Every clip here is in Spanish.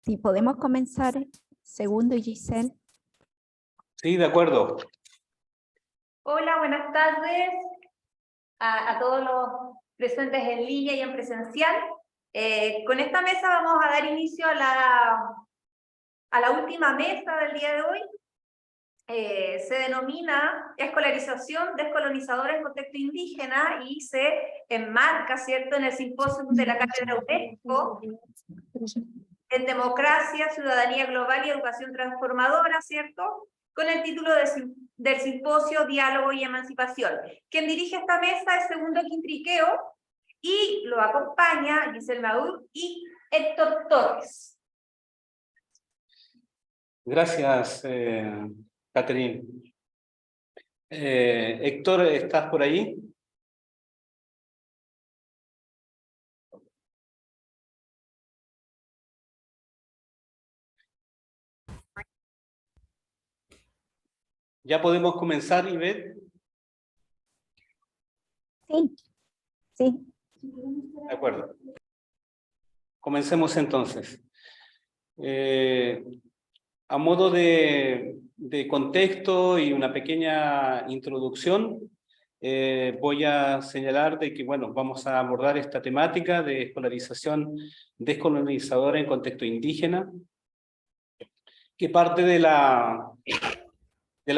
Si podemos comenzar, segundo, Giselle. Sí, de acuerdo. Hola, buenas tardes a todos los presentes en línea y en presencial. Con esta mesa vamos a dar inicio a la última mesa del día de hoy. Se denomina Escolarización Descolonizadora en Contexto Indígena y se enmarca, ¿cierto?, en el simposio de la Cátedra UNESCO en Democracia, Ciudadanía Global y Educación Transformadora, ¿cierto?, con el título del simposio Diálogo y Emancipación. Quien dirige esta mesa es Segundo Quintriqueo y lo acompaña Giselle Maud y Héctor Torres. Gracias, Catherine. Héctor, ¿estás por ahí? ¿Ya podemos comenzar, Ivette? Sí, sí. De acuerdo. Comencemos entonces. A modo de contexto y una pequeña introducción, voy a señalar de que, bueno, vamos a abordar esta temática de escolarización descolonizadora en contexto indígena, que parte de la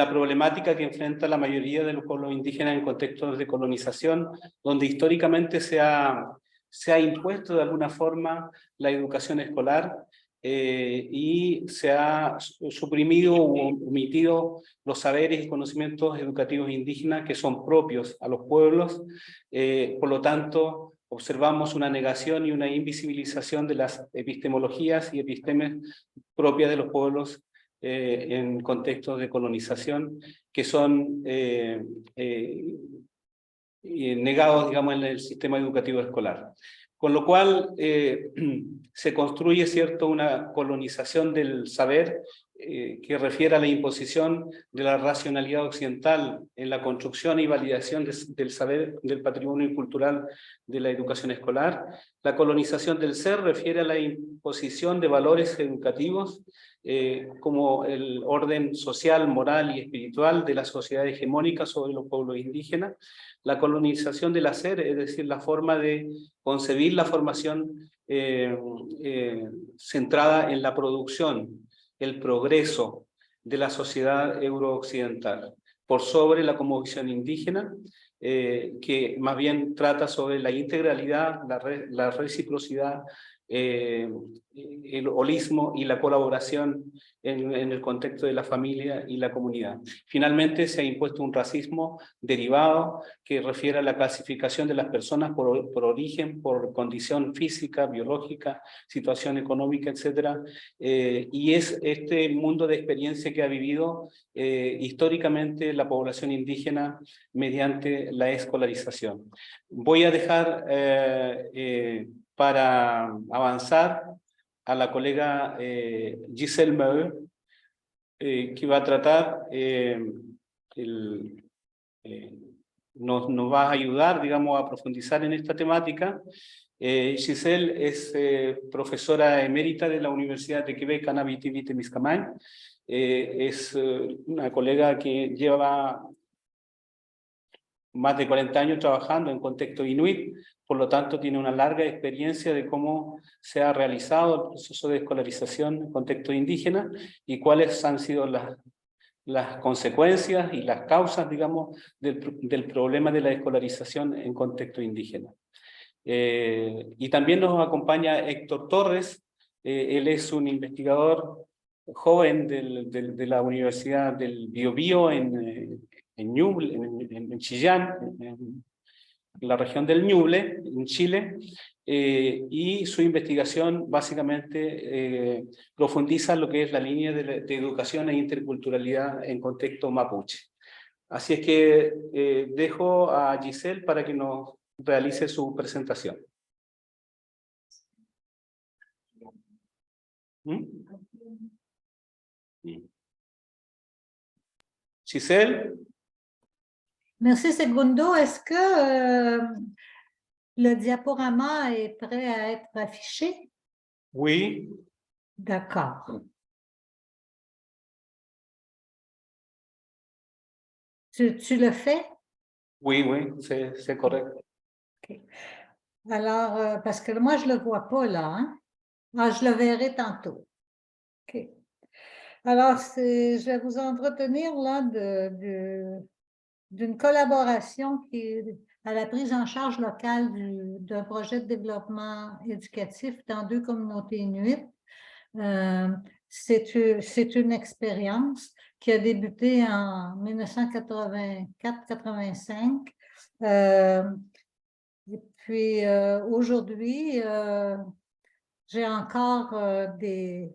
problemática que enfrenta la mayoría de los pueblos indígenas en contextos de colonización, donde históricamente se ha impuesto de alguna forma la educación escolar y se ha suprimido o omitido los saberes y conocimientos educativos indígenas que son propios a los pueblos. Por lo tanto, observamos una negación y una invisibilización de las epistemologías y epistemes propias de los pueblos en contextos de colonización que son negados, digamos, en el sistema educativo escolar. Con lo cual se construye, ¿cierto?, una colonización del saber que refiere a la imposición de la racionalidad occidental en la construcción y validación del saber, del patrimonio cultural de la educación escolar. La colonización del ser refiere a la imposición de valores educativos como el orden social, moral y espiritual de la sociedad hegemónica sobre los pueblos indígenas. La colonización del hacer, es decir, la forma de concebir la formación centrada en la producción, el progreso de la sociedad eurooccidental, por sobre la cosmovisión indígena, que más bien trata sobre la integralidad, la reciprocidad, el holismo y la colaboración en el contexto de la familia y la comunidad. Finalmente se ha impuesto un racismo derivado que refiere a la clasificación de las personas por origen, por condición física, biológica, situación económica, etc. Y es este mundo de experiencia que ha vivido históricamente la población indígena mediante la escolarización. Voy a dejar para avanzar a la colega Giselle Maud, que va a tratar, nos va a ayudar, digamos, a profundizar en esta temática. Giselle es profesora emérita de la Universidad de Quebec, Anabitibi-Temiscamán. Es una colega que lleva más de 40 años trabajando en contexto inuit, por lo tanto tiene una larga experiencia de cómo se ha realizado el proceso de escolarización en contexto indígena y cuáles han sido las consecuencias y las causas, digamos, del problema de la escolarización en contexto indígena. Y también nos acompaña Héctor Torres. Él es un investigador joven de la Universidad del Biobío en Ñuble, en Chillán, en la región del Ñuble, en Chile, y su investigación básicamente profundiza lo que es la línea de educación e interculturalidad en contexto mapuche. Así es que dejo a Giselle para que nos realice su presentación. Giselle? Merci Segundo. Est-ce que le diaporama est prêt à être affiché? Oui. D'accord. Tu le fais? Oui, oui, c'est correcto. Alors, parce que moi, je ne le vois pas là. Hein? Ah, je le verrai tantôt. OK. Alors, je vais vous entretenir là d'une collaboration qui est à la prise en charge locale d'un projet de développement éducatif dans 2 communautés inuites. C'est une expérience qui a débuté en 1984-85. Et puis aujourd'hui, j'ai encore des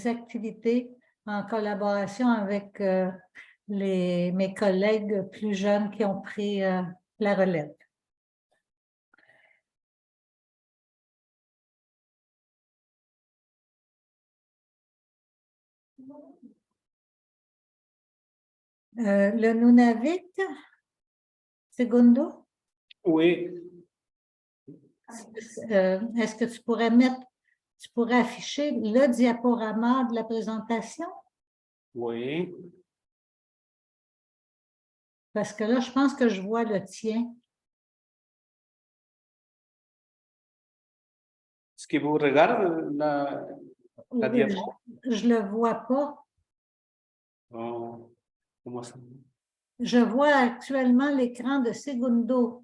activités en collaboration avec mes collègues plus jeunes qui ont pris la relève. Le Nunavik, Segundo, Oui, est-ce que tu pourrais afficher le diaporama de la présentation? oui. Parce que là, je pense que je vois le tien. Est-ce que vous regardez la diapo? Je le vois pas. Oh, ¿cómo se- Je vois actuellement l'écran de Segundo.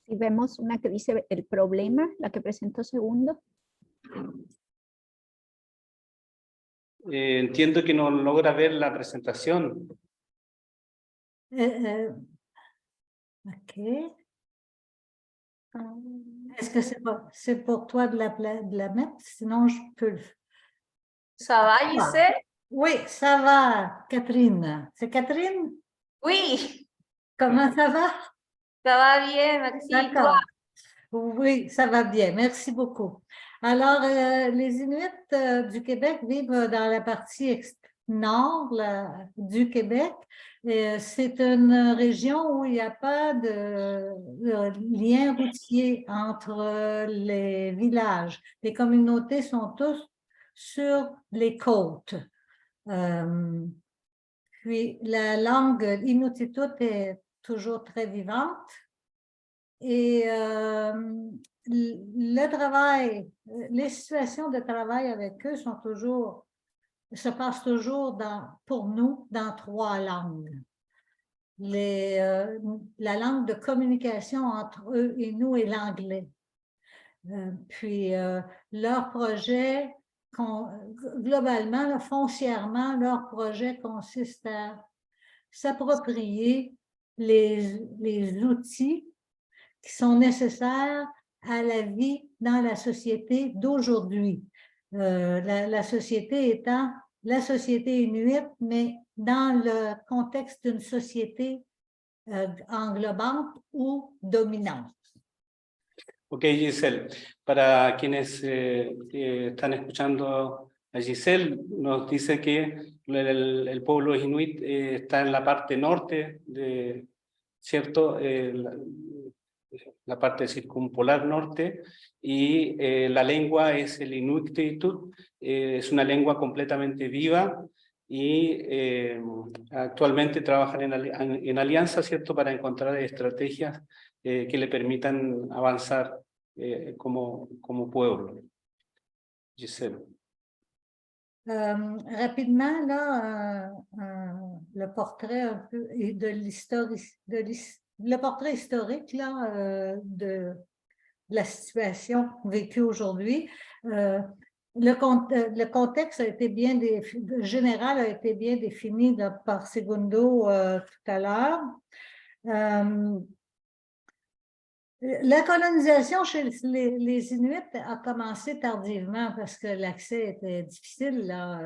Si vemos una que dice el problema, la que presentó Segundo. Entiendo que no logra ver la presentación. OK. Est-ce que c'est pour toi de la mettre? Sinon, je peux le faire. ¿Ça va, Giselle? Oui, ça va, Catherine. C'est Catherine? Oui, Comment ça va? ça va bien, merci. D'accord. Oui, ça va bien. Merci beaucoup. Alors, les Inuits du Québec vivent dans la partie nord du Québec. C'est une région où il n'y a pas de lien routier entre les villages. Les communautés sont tous sur les côtes. Puis, la langue inuktitut est toujours très vivante. Et le travail, les situations de travail avec eux se passent toujours pour nous dans 3 langues. La langue de communication entre eux et nous est l'anglais. Puis leur projet, globalement, foncièrement, leur projet consiste à s'approprier les outils qui sont nécessaires à la vie dans la société d'aujourd'hui. La société étant la société inuite, mais dans le contexte d'une société englobante ou dominante. Ok, Giselle, para quienes están escuchando a Giselle, nos dice que el pueblo inuit está en la parte norte ¿cierto? La parte circumpolar norte y la lengua es el inuktitut, es una lengua completamente viva y actualmente trabajan en alianza, ¿cierto? Para encontrar estrategias que le permitan avanzar como pueblo. Giselle. Rapidement, là, le portrait un peu le portrait historique là, de la situation vécue aujourd'hui. Le contexte a été général a été bien défini par Segundo tout à l'heure. La colonisation chez les Inuits a commencé tardivement parce que l'accès était difficile. Là.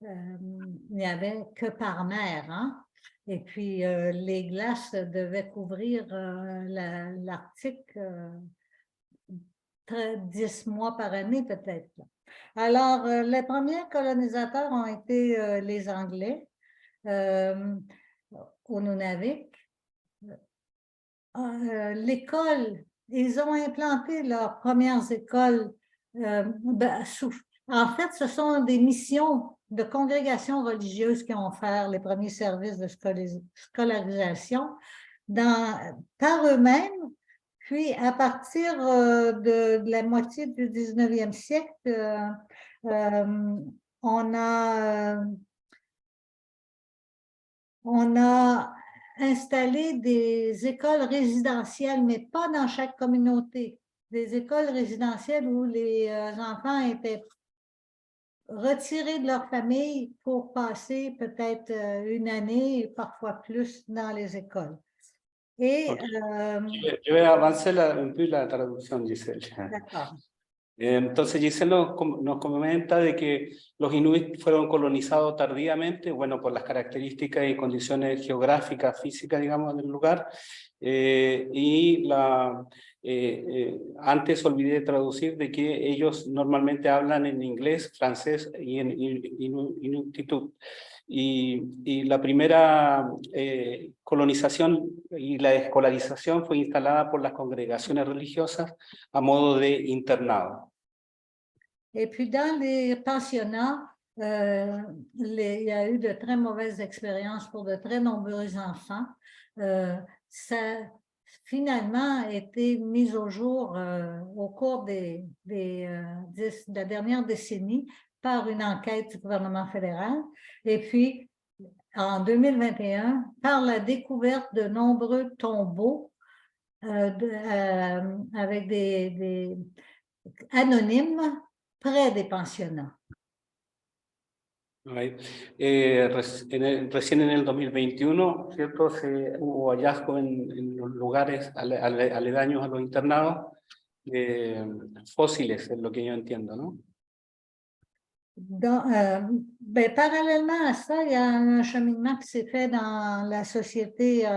Il n'y avait que par mer. Hein? Et puis, les glaces devaient couvrir l'Arctique 10 mois par année peut-être. Alors, les premiers colonisateurs ont été les Anglais au Nunavik. L'école ils ont implanté leurs premières écoles. En fait, ce sont des missions de congrégations religieuses qui ont offert les premiers services de scolarisation par eux-mêmes. Puis, à partir de la moitié du 19e siècle, on a installé des écoles résidentielles, mais pas dans chaque communauté. Des écoles résidentielles où les enfants étaient retirés de leur famille pour passer peut-être une année, parfois plus, dans les écoles. Et, Okay. Yo avancé un poco la traducción, Giselle. d'accord. Entonces Giselle nos comenta de que los inuit fueron colonizados tardíamente, bueno, por las características y condiciones geográficas, físicas, digamos, del lugar, antes olvidé de traducir de que ellos normalmente hablan en inglés, francés y en inuktitut. Y la primera colonización y la escolarización fue instalada por las congregaciones religiosas a modo de internado. Et puis, dans les pensionnats, il y a eu de très mauvaises expériences pour de très nombreux enfants. Ça a finalement été mis au jour au cours de la dernière décennie par une enquête du gouvernement fédéral. Et puis, en 2021, par la découverte de nombreux tombeaux avec des anonymes près des pensionnats. Recién en el 2021, ¿cierto? Hubo hallazgos en los lugares aledaños a los internados, fósiles, es lo que yo entiendo, ¿no? Parallèlement à ça, il y a un cheminement qui s'est fait dans la société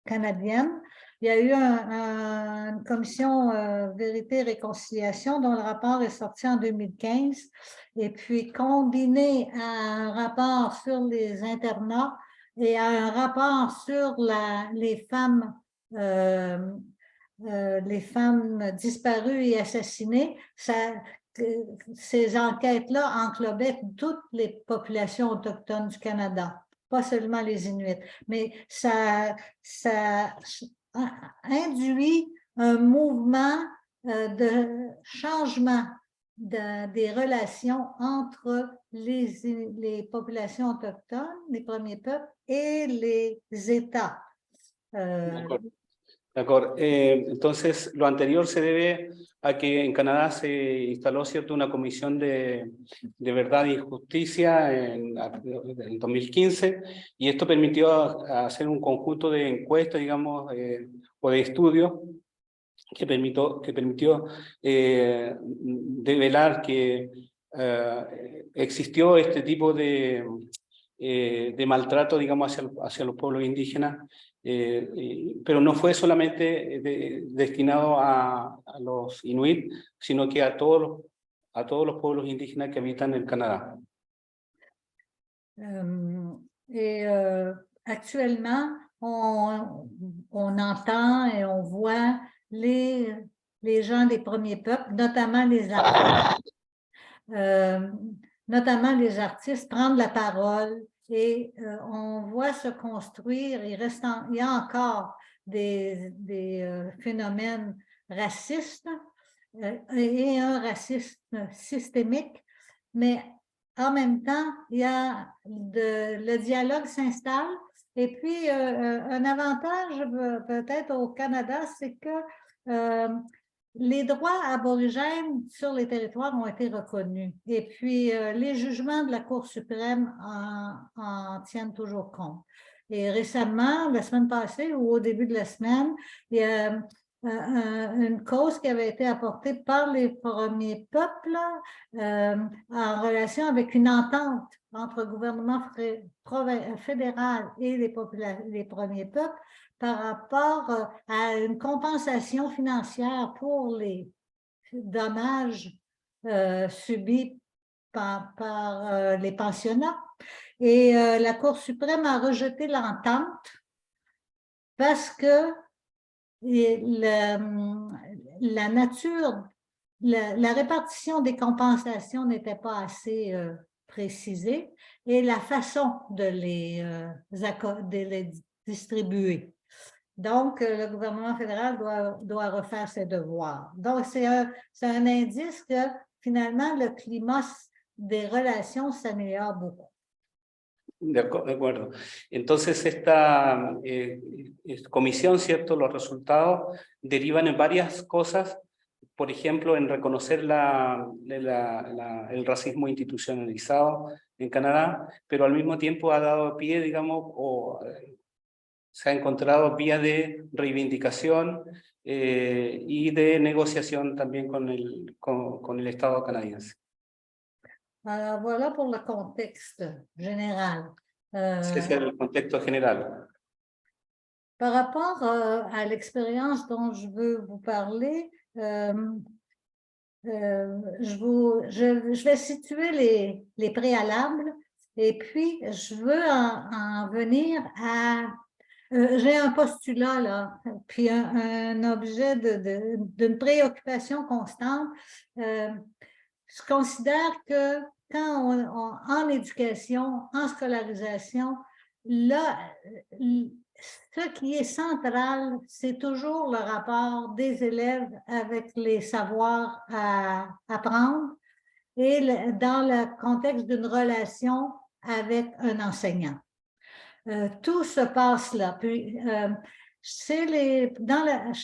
canadienne. Il y a eu une commission Vérité et Réconciliation dont le rapport est sorti en 2015. Et puis, combiné à un rapport sur les internats et à un rapport sur les femmes disparues et assassinées, ces enquêtes-là englobaient toutes les populations autochtones du Canada, pas seulement les Inuits. Mais ça induit un mouvement de changement des relations entre les populations autochtones, les premiers peuples, et les États. De acuerdo. Entonces, lo anterior se debe a que en Canadá se instaló, ¿cierto?, una comisión de verdad y justicia en 2015, y esto permitió hacer un conjunto de encuestas, digamos, o de estudios que permitió develar que existió este tipo de maltrato, digamos, hacia los pueblos indígenas, pero no fue solamente destinado a los inuit, sino que a todos los pueblos indígenas que habitan en Canadá. Actuellement, on entend et on voit les gens des premiers peuples, notamment les artistes, prendre la parole. Et on voit se construire, il y a encore des phénomènes racistes et un racisme systémique, mais en même temps, il y a le dialogue s'installe. Et puis, un avantage peut-être au Canada, c'est que les droits aborigènes sur les territoires ont été reconnus. Et puis, les jugements de la Cour suprême en tiennent toujours compte. Et récemment, la semaine passée ou au début de la semaine, il y a une cause qui avait été apportée par les premiers peuples en relation avec une entente entre le gouvernement fédéral et les premiers peuples par rapport à une compensation financière pour les dommages subis par les pensionnats. Et la Cour suprême a rejeté l'entente parce que et la nature, la répartition des compensations n'était pas assez précisée et la façon de les distribuer. Donc, le gouvernement fédéral doit refaire ses devoirs. Donc, c'est un indice que finalement, le climat des relations s'améliore beaucoup. De acuerdo. Entonces, esta comisión, ¿cierto? Los resultados derivan en varias cosas. Por ejemplo, en reconocer el racismo institucionalizado en Canadá, pero al mismo tiempo ha dado pie, digamos, se ha encontrado vía de reivindicación y de negociación también con el Estado canadiense. Alors, voilà pour le contexte général. Ese es el contexto general. Par rapport à l'expérience dont je veux vous parler, je vais situer les préalables et puis je veux en venir à... j'ai un postulat là, puis un objet d'une préoccupation constante. Je considère que quand en éducation, en scolarisation, là, ce qui est central, c'est toujours le rapport des élèves avec les savoirs à apprendre et dans le contexte d'une relation avec un enseignant. Tout se passe là. Puis, chez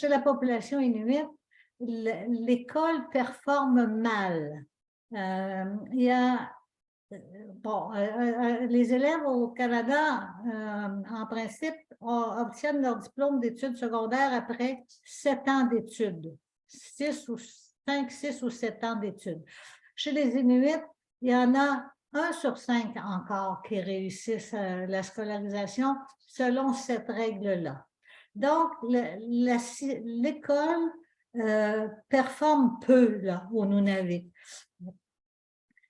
la population inuit, l'école performe mal. Il y a, les élèves au Canada, en principe, obtiennent leur diplôme d'études secondaires après 7 ans d'études. 6 ou 7 ans d'études. Chez les Inuits, il y en a 1 sur 5 encore qui réussissent la scolarisation selon cette règle-là. Donc, l'école performe peu là, au Nunavik.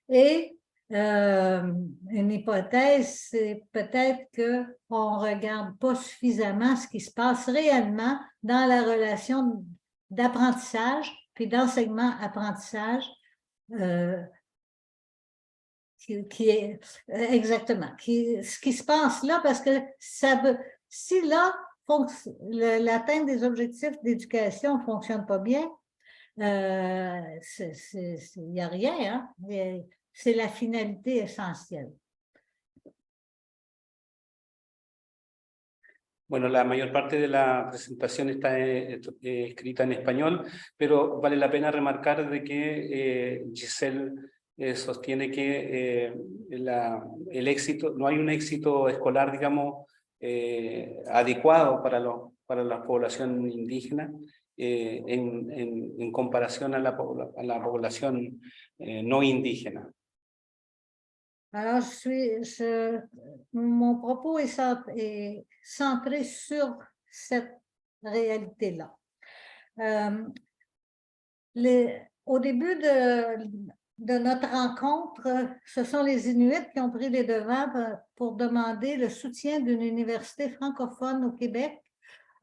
Et une hypothèse, c'est peut-être qu'on ne regarde pas suffisamment ce qui se passe réellement dans la relation d'apprentissage puis d'enseignement-apprentissage qui est exactement ce qui se passe là, parce que si là l'atteinte des objectifs d'éducation ne fonctionne pas bien, il n'y a rien, hein? C'est la finalité essentielle. Bueno, la mayor parte de la presentación está escrita en español, pero vale la pena remarcar de que Giselle sostiene que el éxito, no hay un éxito escolar, digamos, adecuado para la población indígena en comparación a la población no indígena. Alors, mon propos est centré sur cette réalité-là. Au début de notre rencontre, ce sont les Inuits qui ont pris les devants pour demander le soutien d'une université francophone au Québec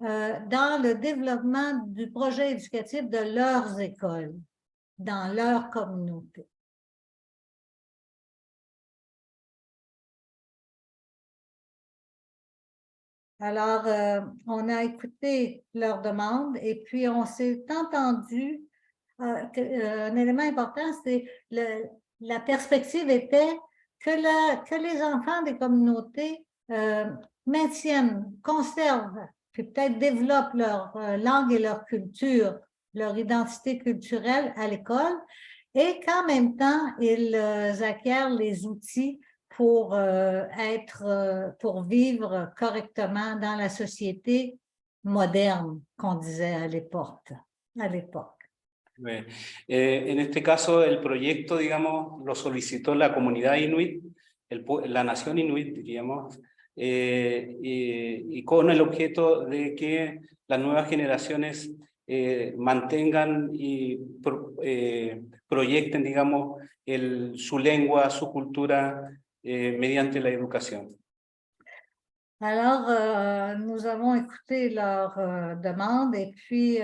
dans le développement du projet éducatif de leurs écoles, dans leur communauté. Alors, on a écouté leurs demandes et puis on s'est entendu. Un élément important, c'est la perspective était que les enfants des communautés maintiennent, conservent, puis peut-être développent leur langue et leur culture, leur identité culturelle à l'école, et qu'en même temps, ils acquièrent les outils pour vivre correctement dans la société moderne qu'on disait à l'époque. En este caso, el proyecto, digamos, lo solicitó la comunidad inuit, la nación inuit, diríamos, y con el objeto de que las nuevas generaciones mantengan y proyecten, digamos, su lengua, su cultura, mediante la educación. Alors, nous avons écouté leur demande et puis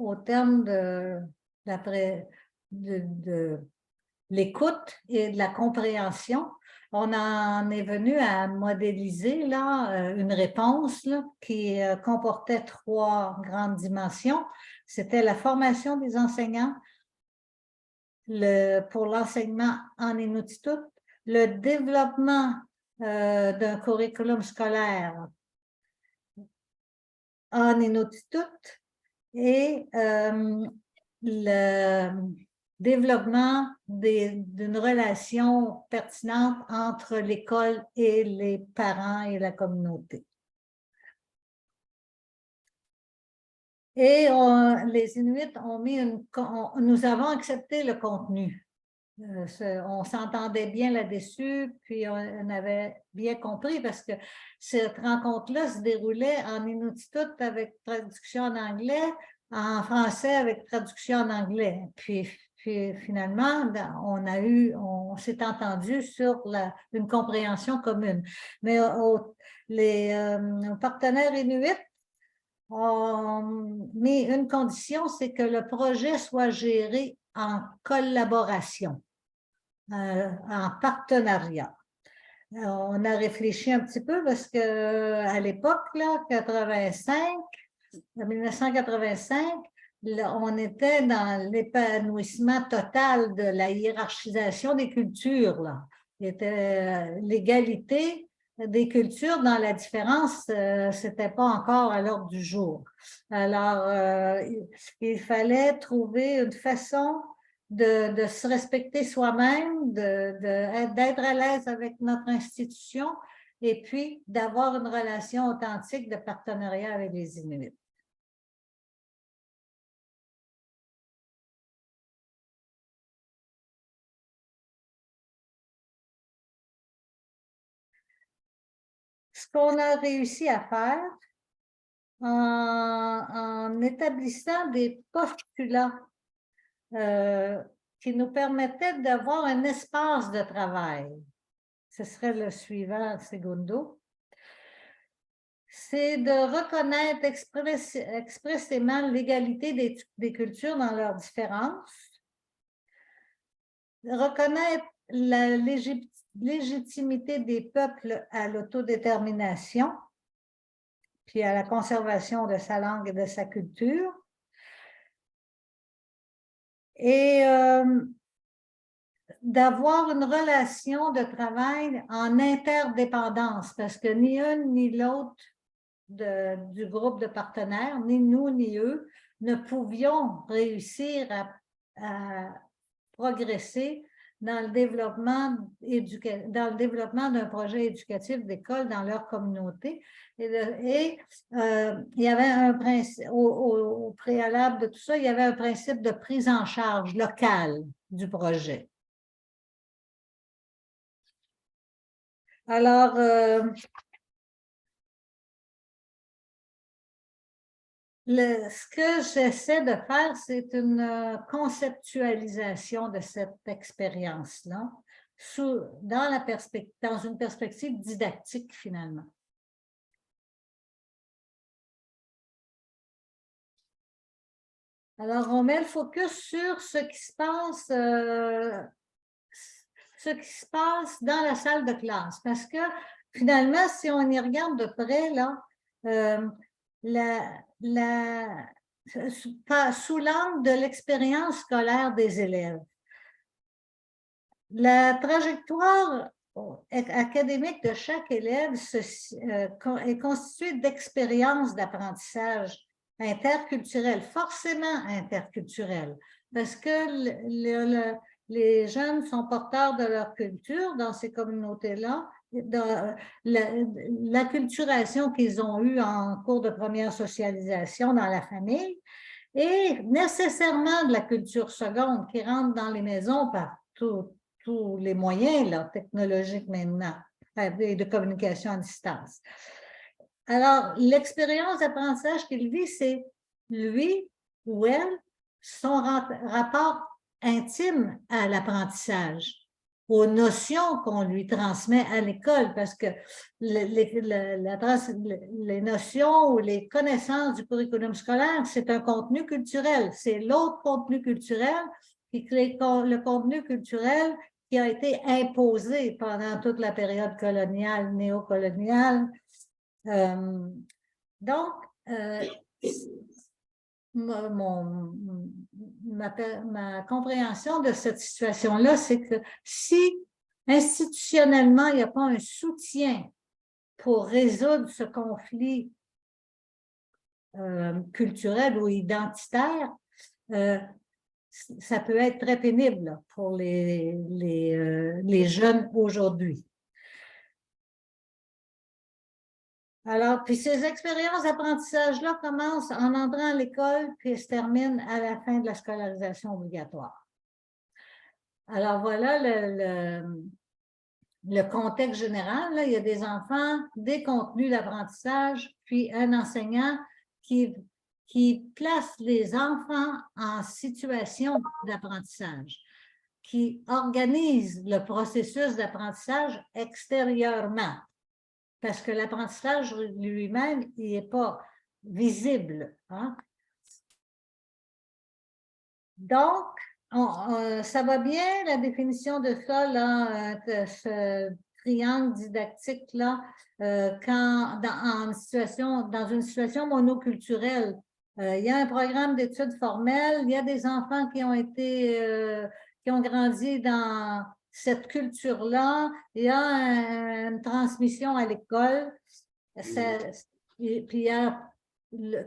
au terme de l'écoute et de la compréhension, on en est venu à modéliser là, une réponse là, qui comportait 3 grandes dimensions. C'était la formation des enseignants pour l'enseignement en Inuktitut, le développement d'un curriculum scolaire en Inuktitut et le développement d'une relation pertinente entre l'école et les parents et la communauté. Et les Inuits ont mis nous avons accepté le contenu. On s'entendait bien là-dessus, puis on avait bien compris parce que cette rencontre-là se déroulait en Inuktitut avec traduction en anglais, en français avec traduction en anglais. Puis finalement, on s'est entendu sur une compréhension commune. Mais les partenaires inuits ont mis une condition, c'est que le projet soit géré en collaboration, en partenariat. On a réfléchi un petit peu parce qu'à l'époque, là, 1985, on était dans l'épanouissement total de la hiérarchisation des cultures. C'était l'égalité des cultures dans la différence, ce n'était pas encore à l'ordre du jour. Alors, il fallait trouver une façon de se respecter soi-même, d'être à l'aise avec notre institution et puis d'avoir une relation authentique de partenariat avec les Inuits. Ce qu'on a réussi à faire en établissant des postulats qui nous permettaient d'avoir un espace de travail. Ce serait le suivant, segundo. C'est de reconnaître expressément l'égalité des cultures dans leurs différences, de reconnaître la légitimité des peuples à l'autodétermination, puis à la conservation de sa langue et de sa culture, et d'avoir une relation de travail en interdépendance, parce que ni une ni l'autre du groupe de partenaires, ni nous ni eux, ne pouvions réussir à progresser dans le développement d'un projet éducatif d'école dans leur communauté. Et il y avait un principe, au préalable de tout ça, il y avait un principe de prise en charge locale du projet. Alors, ce que j'essaie de faire, c'est une conceptualisation de cette expérience-là dans une perspective didactique, finalement. Alors, on met le focus sur ce qui se passe dans la salle de classe, parce que finalement, si on y regarde de près, là, sous l'angle de l'expérience scolaire des élèves. La trajectoire académique de chaque élève est constituée d'expériences d'apprentissage interculturelles, forcément interculturelles, parce que les jeunes sont porteurs de leur culture dans ces communautés-là, dans l'acculturation qu'ils ont eue en cours de première socialisation dans la famille, et nécessairement de la culture seconde qui rentre dans les maisons par tous les moyens là, technologiques maintenant, et de communication à distance. Alors, l'expérience d'apprentissage qu'il vit, c'est lui ou elle, son rapport intime à l'apprentissage. aux notions qu'on lui transmet à l'école, parce que les notions ou les connaissances du curriculum scolaire, c'est un contenu culturel. C'est l'autre contenu culturel, puis le contenu culturel qui a été imposé pendant toute la période coloniale, néocoloniale. Donc, ma compréhension de cette situation-là, c'est que si institutionnellement, il n'y a pas un soutien pour résoudre ce conflit culturel ou identitaire, ça peut être très pénible pour les jeunes aujourd'hui. Alors, puis ces expériences d'apprentissage-là commencent en entrant à l'école, puis se terminent à la fin de la scolarisation obligatoire. Alors, voilà le contexte général. Là, il y a des enfants, des contenus d'apprentissage, puis un enseignant qui place les enfants en situation d'apprentissage, qui organise le processus d'apprentissage extérieurement. Parce que l'apprentissage lui-même, il n'est pas visible. Hein? Donc, ça va bien, la définition de ça, là, de ce triangle didactique-là, dans une situation monoculturelle. Il y a un programme d'études formelles, il y a des enfants qui ont grandi dans cette culture-là, il y a une transmission à l'école, puis il y a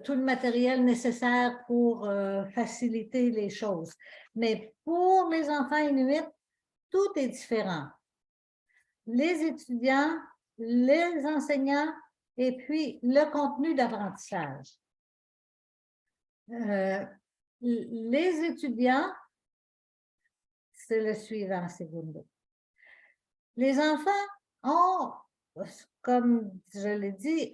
tout le matériel nécessaire pour faciliter les choses. Mais pour les enfants inuits, tout est différent. Les étudiants, les enseignants et puis le contenu d'apprentissage. Les étudiants, c'est le suivant, Segundo. Les enfants ont, comme je l'ai dit,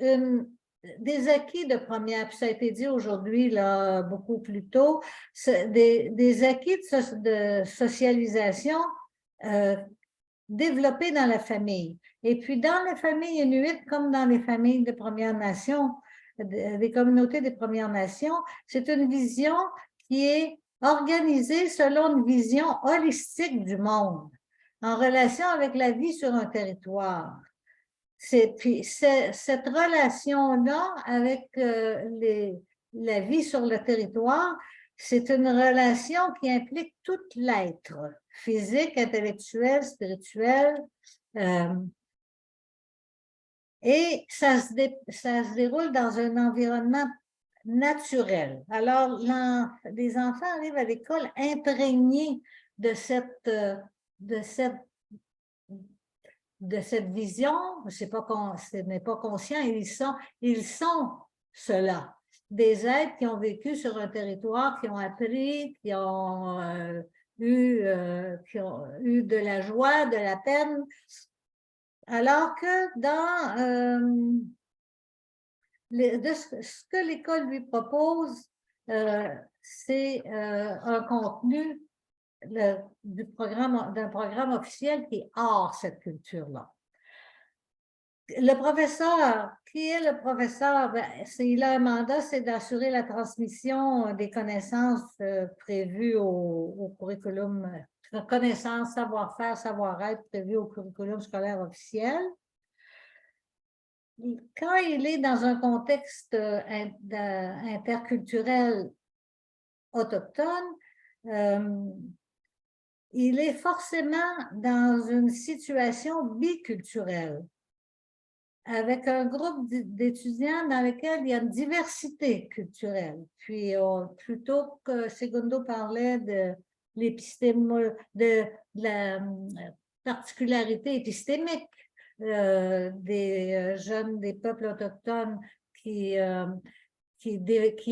des acquis de première, puis ça a été dit aujourd'hui là beaucoup plus tôt, des acquis de socialisation développés dans la famille. Et puis dans les familles inuites, comme dans les familles de Premières Nations, des communautés des Premières Nations, c'est une vision qui est organisée selon une vision holistique du monde, en relation avec la vie sur un territoire. Puis cette relation-là avec la vie sur le territoire, c'est une relation qui implique tout l'être, physique, intellectuel, spirituel, et ça se déroule dans un environnement naturel. Alors, les enfants arrivent à l'école imprégnés de cette vision, ce n'est pas conscient, ils sont cela. Des êtres qui ont vécu sur un territoire, qui ont appris, qui ont eu de la joie, de la peine, alors que dans ce que l'école lui propose, c'est un contenu d'un programme officiel qui est hors cette culture-là. Le professeur, qui est le professeur? Il a un mandat, c'est d'assurer la transmission des connaissances prévues au curriculum, connaissances, savoir-faire, savoir-être prévues au curriculum scolaire officiel. Quand il est dans un contexte interculturel autochtone, il est forcément dans une situation biculturelle, avec un groupe d'étudiants dans lequel il y a une diversité culturelle. Puis, plutôt que Segundo parlait de la particularité épistémique des jeunes des peuples autochtones qui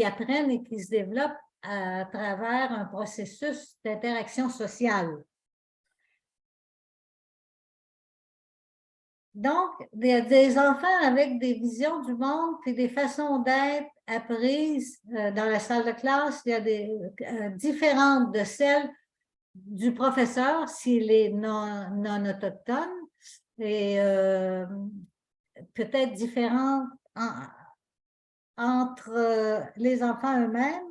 apprennent et qui se développent à travers un processus d'interaction sociale. Donc, des enfants avec des visions du monde et des façons d'être apprises dans la salle de classe, il y a différentes de celles du professeur s'il est non autochtone et peut-être différentes entre les enfants eux-mêmes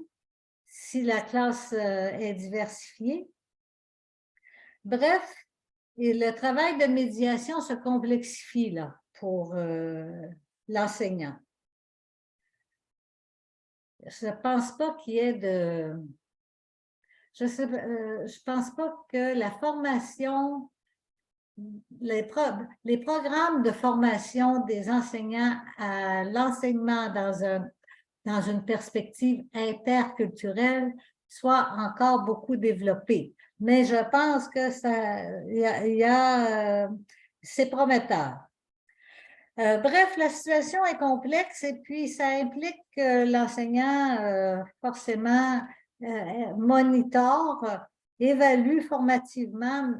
si la classe est diversifiée. Bref, et le travail de médiation se complexifie là pour l'enseignant. Je ne pense pas qu'il y ait de... Je pense pas que la formation, les programmes de formation des enseignants à l'enseignement dans une perspective interculturelle soient encore beaucoup développés. Mais je pense que c'est prometteur. Bref, la situation est complexe et puis ça implique que l'enseignant forcément monitore, évalue formativement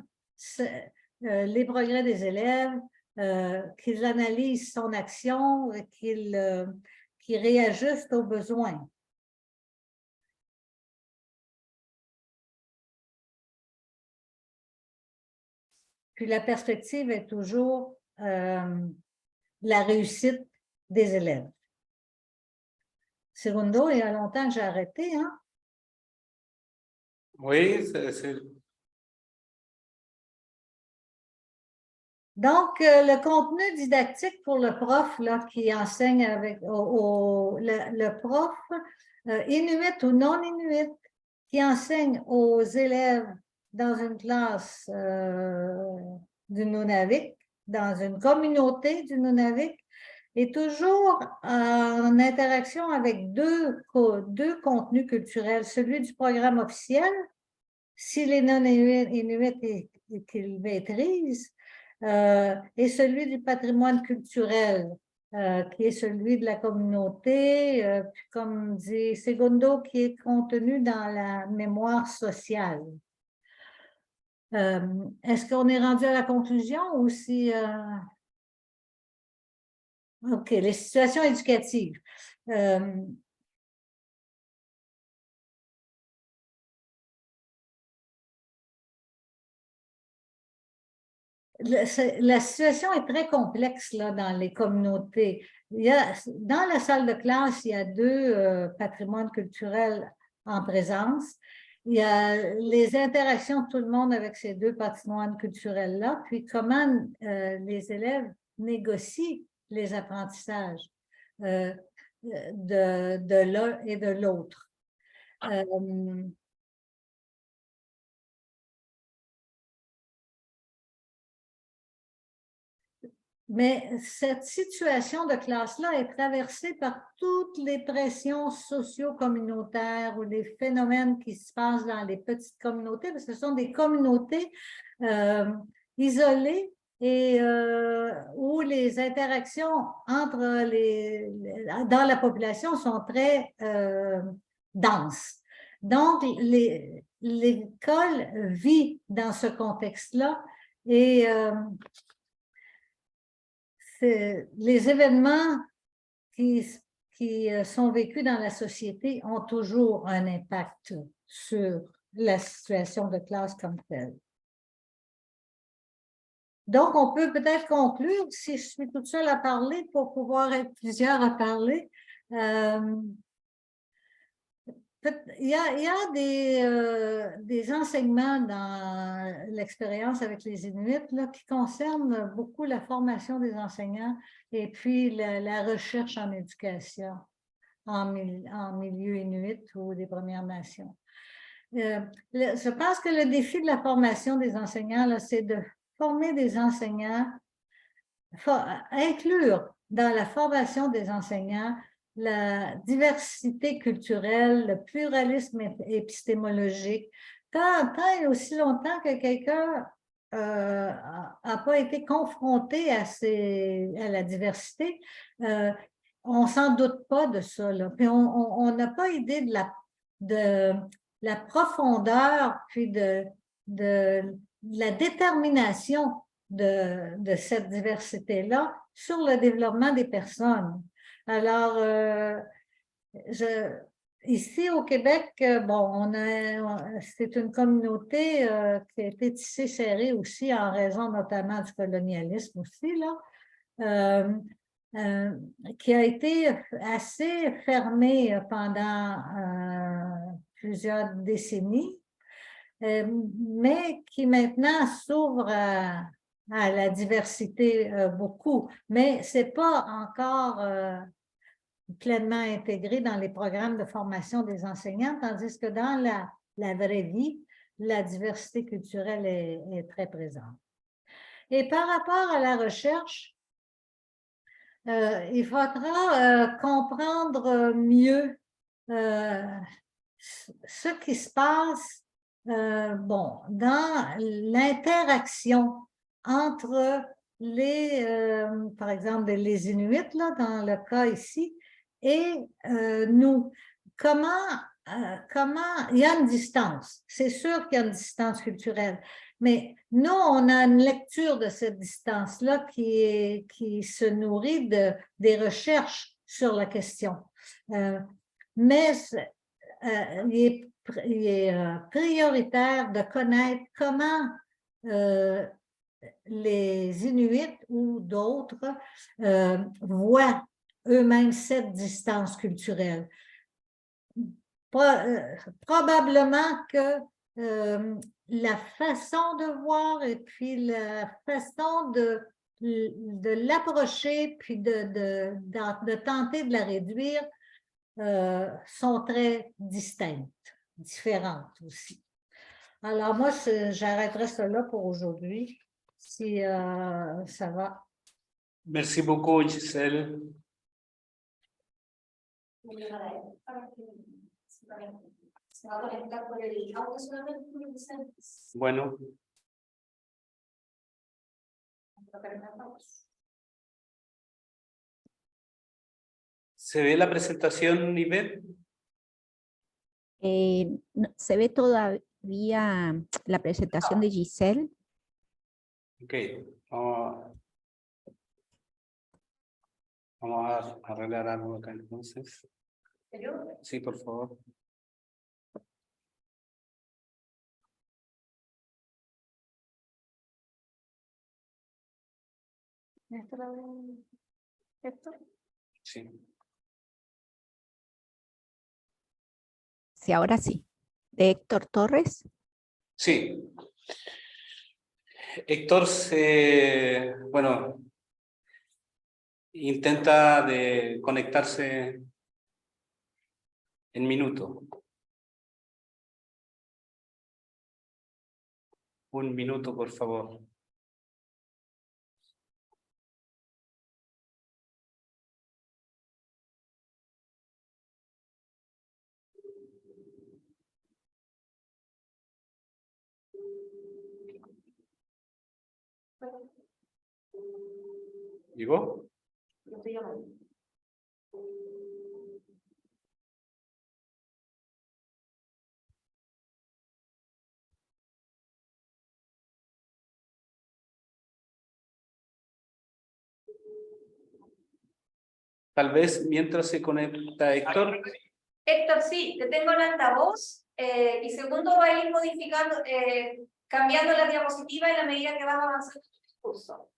les progrès des élèves, qu'il analyse son action, qu'il réajuste aux besoins. Puis la perspective est toujours la réussite des élèves. Segundo, il y a longtemps que j'ai arrêté, hein? Oui, Donc, le contenu didactique pour le prof là, qui enseigne avec le prof, inuit ou non inuit, qui enseigne aux élèves dans une classe du Nunavik, dans une communauté du Nunavik, est toujours en interaction avec deux contenus culturels, celui du programme officiel, si les non-inuits qu'ils maîtrisent, et celui du patrimoine culturel, qui est celui de la communauté, puis comme dit Segundo, qui est contenu dans la mémoire sociale. Est-ce qu'on est rendu à la conclusion ou si... OK, les situations éducatives. La situation est très complexe là, dans les communautés. Dans la salle de classe, il y a deux patrimoines culturels en présence. Il y a les interactions de tout le monde avec ces deux patrimoines culturels-là, puis comment les élèves négocient les apprentissages de l'un et de l'autre. Mais cette situation de classe-là est traversée par toutes les pressions socio-communautaires ou les phénomènes qui se passent dans les petites communautés, parce que ce sont des communautés isolées et où les interactions entre dans la population sont très denses. Donc, l'école vit dans ce contexte-là et les événements qui sont vécus dans la société ont toujours un impact sur la situation de classe comme telle. Donc, on peut peut-être conclure, si je suis toute seule à parler, pour pouvoir être plusieurs à parler. Il y a des enseignements dans l'expérience avec les Inuits là, qui concernent beaucoup la formation des enseignants et puis la recherche en éducation en milieu Inuit ou des Premières Nations. Je pense que le défi de la formation des enseignants, c'est de former des enseignants, inclure dans la formation des enseignants la diversité culturelle, le pluralisme épistémologique, tant et aussi longtemps que quelqu'un n'a pas été confronté à la diversité, on ne s'en doute pas de ça. Là. Puis on n'a pas idée de la profondeur, puis de la détermination de cette diversité-là sur le développement des personnes. Alors, ici au Québec, bon, c'est une communauté qui a été tissée serrée aussi en raison notamment du colonialisme aussi, là, qui a été assez fermée pendant plusieurs décennies, mais qui maintenant s'ouvre à la diversité beaucoup. Mais ce n'est pas encore pleinement intégré dans les programmes de formation des enseignants, tandis que dans la vraie vie, la diversité culturelle est très présente. Et par rapport à la recherche, il faudra comprendre mieux ce qui se passe bon, dans l'interaction entre par exemple, les Inuits, là, dans le cas ici, et nous. Comment il y a une distance, c'est sûr qu'il y a une distance culturelle, mais nous, on a une lecture de cette distance-là qui se nourrit des recherches sur la question. Mais il est prioritaire de connaître comment les Inuits ou d'autres voient eux-mêmes cette distance culturelle. Probablement que la façon de voir et puis la façon de l'approcher puis de tenter de la réduire sont très distinctes, différentes aussi. Alors moi, j'arrêterai cela pour aujourd'hui, si ça va. Merci beaucoup, Giselle. Bueno. ¿Se ve la presentación, Ivette? ¿Se ve todavía la presentación de Giselle? Ok. Vamos a arreglar algo acá entonces. Sí, por favor. Sí. Sí, ahora sí. ¿De Héctor Torres? Sí. Héctor, bueno, intenta de conectarse en minuto. Un minuto, por favor. ¿Llegó? Tal vez mientras se conecta Héctor. Héctor, sí, te tengo en altavoz y segundo va a ir modificando, cambiando la diapositiva en la medida que vas avanzando en tu discurso.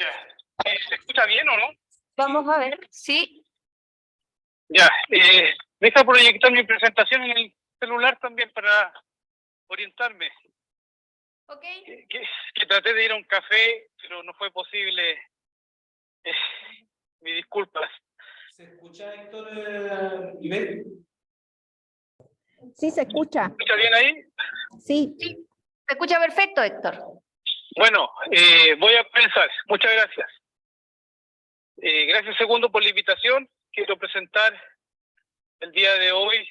Ya. ¿Se escucha bien o no? Vamos a ver, sí. Ya. Deja proyectar mi presentación en el celular también para orientarme. Ok. Que traté de ir a un café, pero no fue posible. Mis disculpas. ¿Se escucha, Héctor, Ivette? Sí, se escucha. ¿Se escucha bien ahí? Sí. Sí, se escucha perfecto, Héctor. Bueno, voy a pensar. Muchas gracias. Gracias, Segundo, por la invitación. Quiero presentar el día de hoy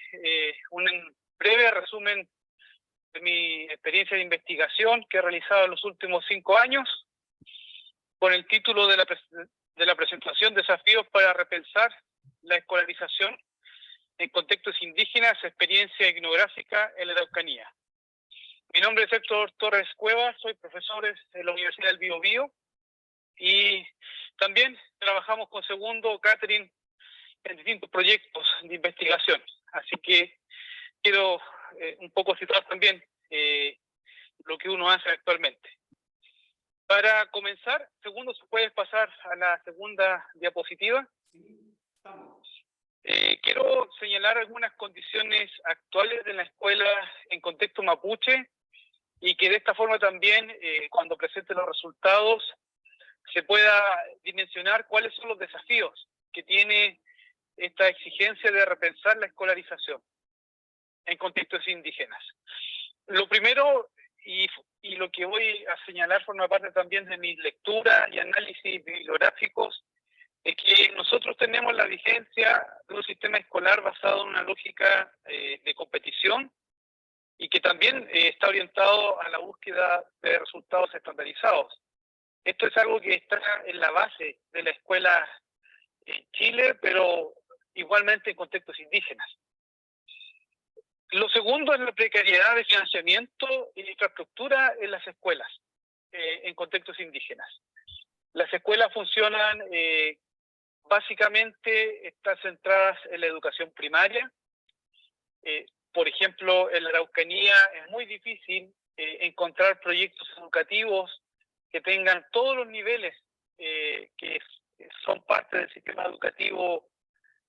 un breve resumen de mi experiencia de investigación que he realizado en los últimos 5 años, con el título de la presentación Desafíos para repensar la escolarización en contextos indígenas, experiencia etnográfica en la Araucanía. Mi nombre es Héctor Torres Cuevas, soy profesor en la Universidad del Biobío y también trabajamos con Segundo, Catherine en distintos proyectos de investigación. Así que quiero un poco citar también lo que uno hace actualmente. Para comenzar, segundo, ¿se puede pasar a la segunda diapositiva? Quiero señalar algunas condiciones actuales de la escuela en contexto mapuche y que de esta forma también, cuando presente los resultados, se pueda dimensionar cuáles son los desafíos que tiene esta exigencia de repensar la escolarización en contextos indígenas. Lo primero, y lo que voy a señalar forma parte también de mis lecturas y análisis bibliográficos, es que nosotros tenemos la vigencia de un sistema escolar basado en una lógica de competición y que también está orientado a la búsqueda de resultados estandarizados. Esto es algo que está en la base de la escuela en Chile, pero igualmente en contextos indígenas. Lo segundo es la precariedad de financiamiento y de infraestructura en las escuelas en contextos indígenas. Las escuelas funcionan básicamente, están centradas en la educación primaria. Por ejemplo, en la Araucanía es muy difícil encontrar proyectos educativos que tengan todos los niveles que son parte del sistema educativo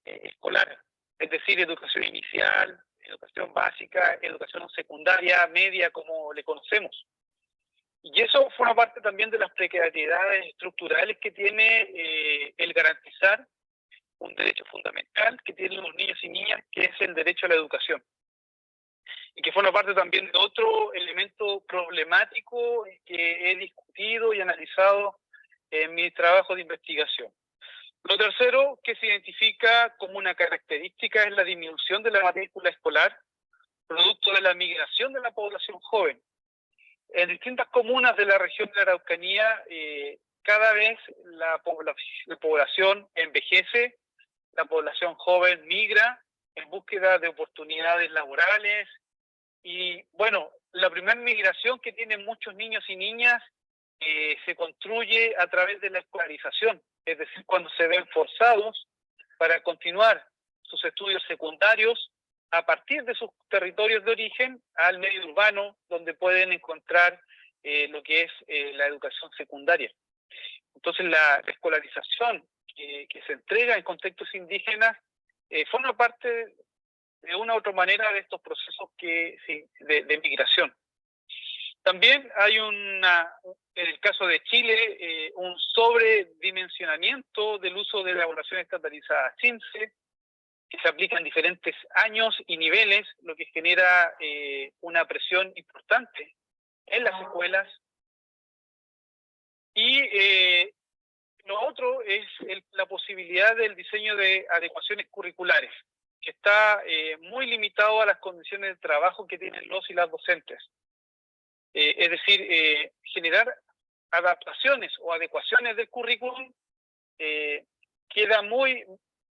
escolar, es decir, educación inicial, educación básica, educación secundaria, media, como le conocemos. Y eso forma parte también de las precariedades estructurales que tiene el garantizar un derecho fundamental que tienen los niños y niñas, que es el derecho a la educación. Y que forma parte también de otro elemento problemático que he discutido y analizado en mi trabajo de investigación. Lo tercero que se identifica como una característica es la disminución de la matrícula escolar, producto de la migración de la población joven. En distintas comunas de la región de la Araucanía, cada vez la población envejece, la población joven migra en búsqueda de oportunidades laborales. Y bueno, la primera migración que tienen muchos niños y niñas se construye a través de la escolarización, es decir, cuando se ven forzados para continuar sus estudios secundarios a partir de sus territorios de origen al medio urbano, donde pueden encontrar lo que es la educación secundaria. Entonces la escolarización que se entrega en contextos indígenas forma parte de una u otra manera de estos procesos de migración. También hay en el caso de Chile, un sobredimensionamiento del uso de la evaluación estandarizada CINCE, que se aplica en diferentes años y niveles, lo que genera una presión importante en las escuelas. Y lo otro es la posibilidad del diseño de adecuaciones curriculares, que está muy limitado a las condiciones de trabajo que tienen los y las docentes. Es decir, generar adaptaciones o adecuaciones del currículum queda muy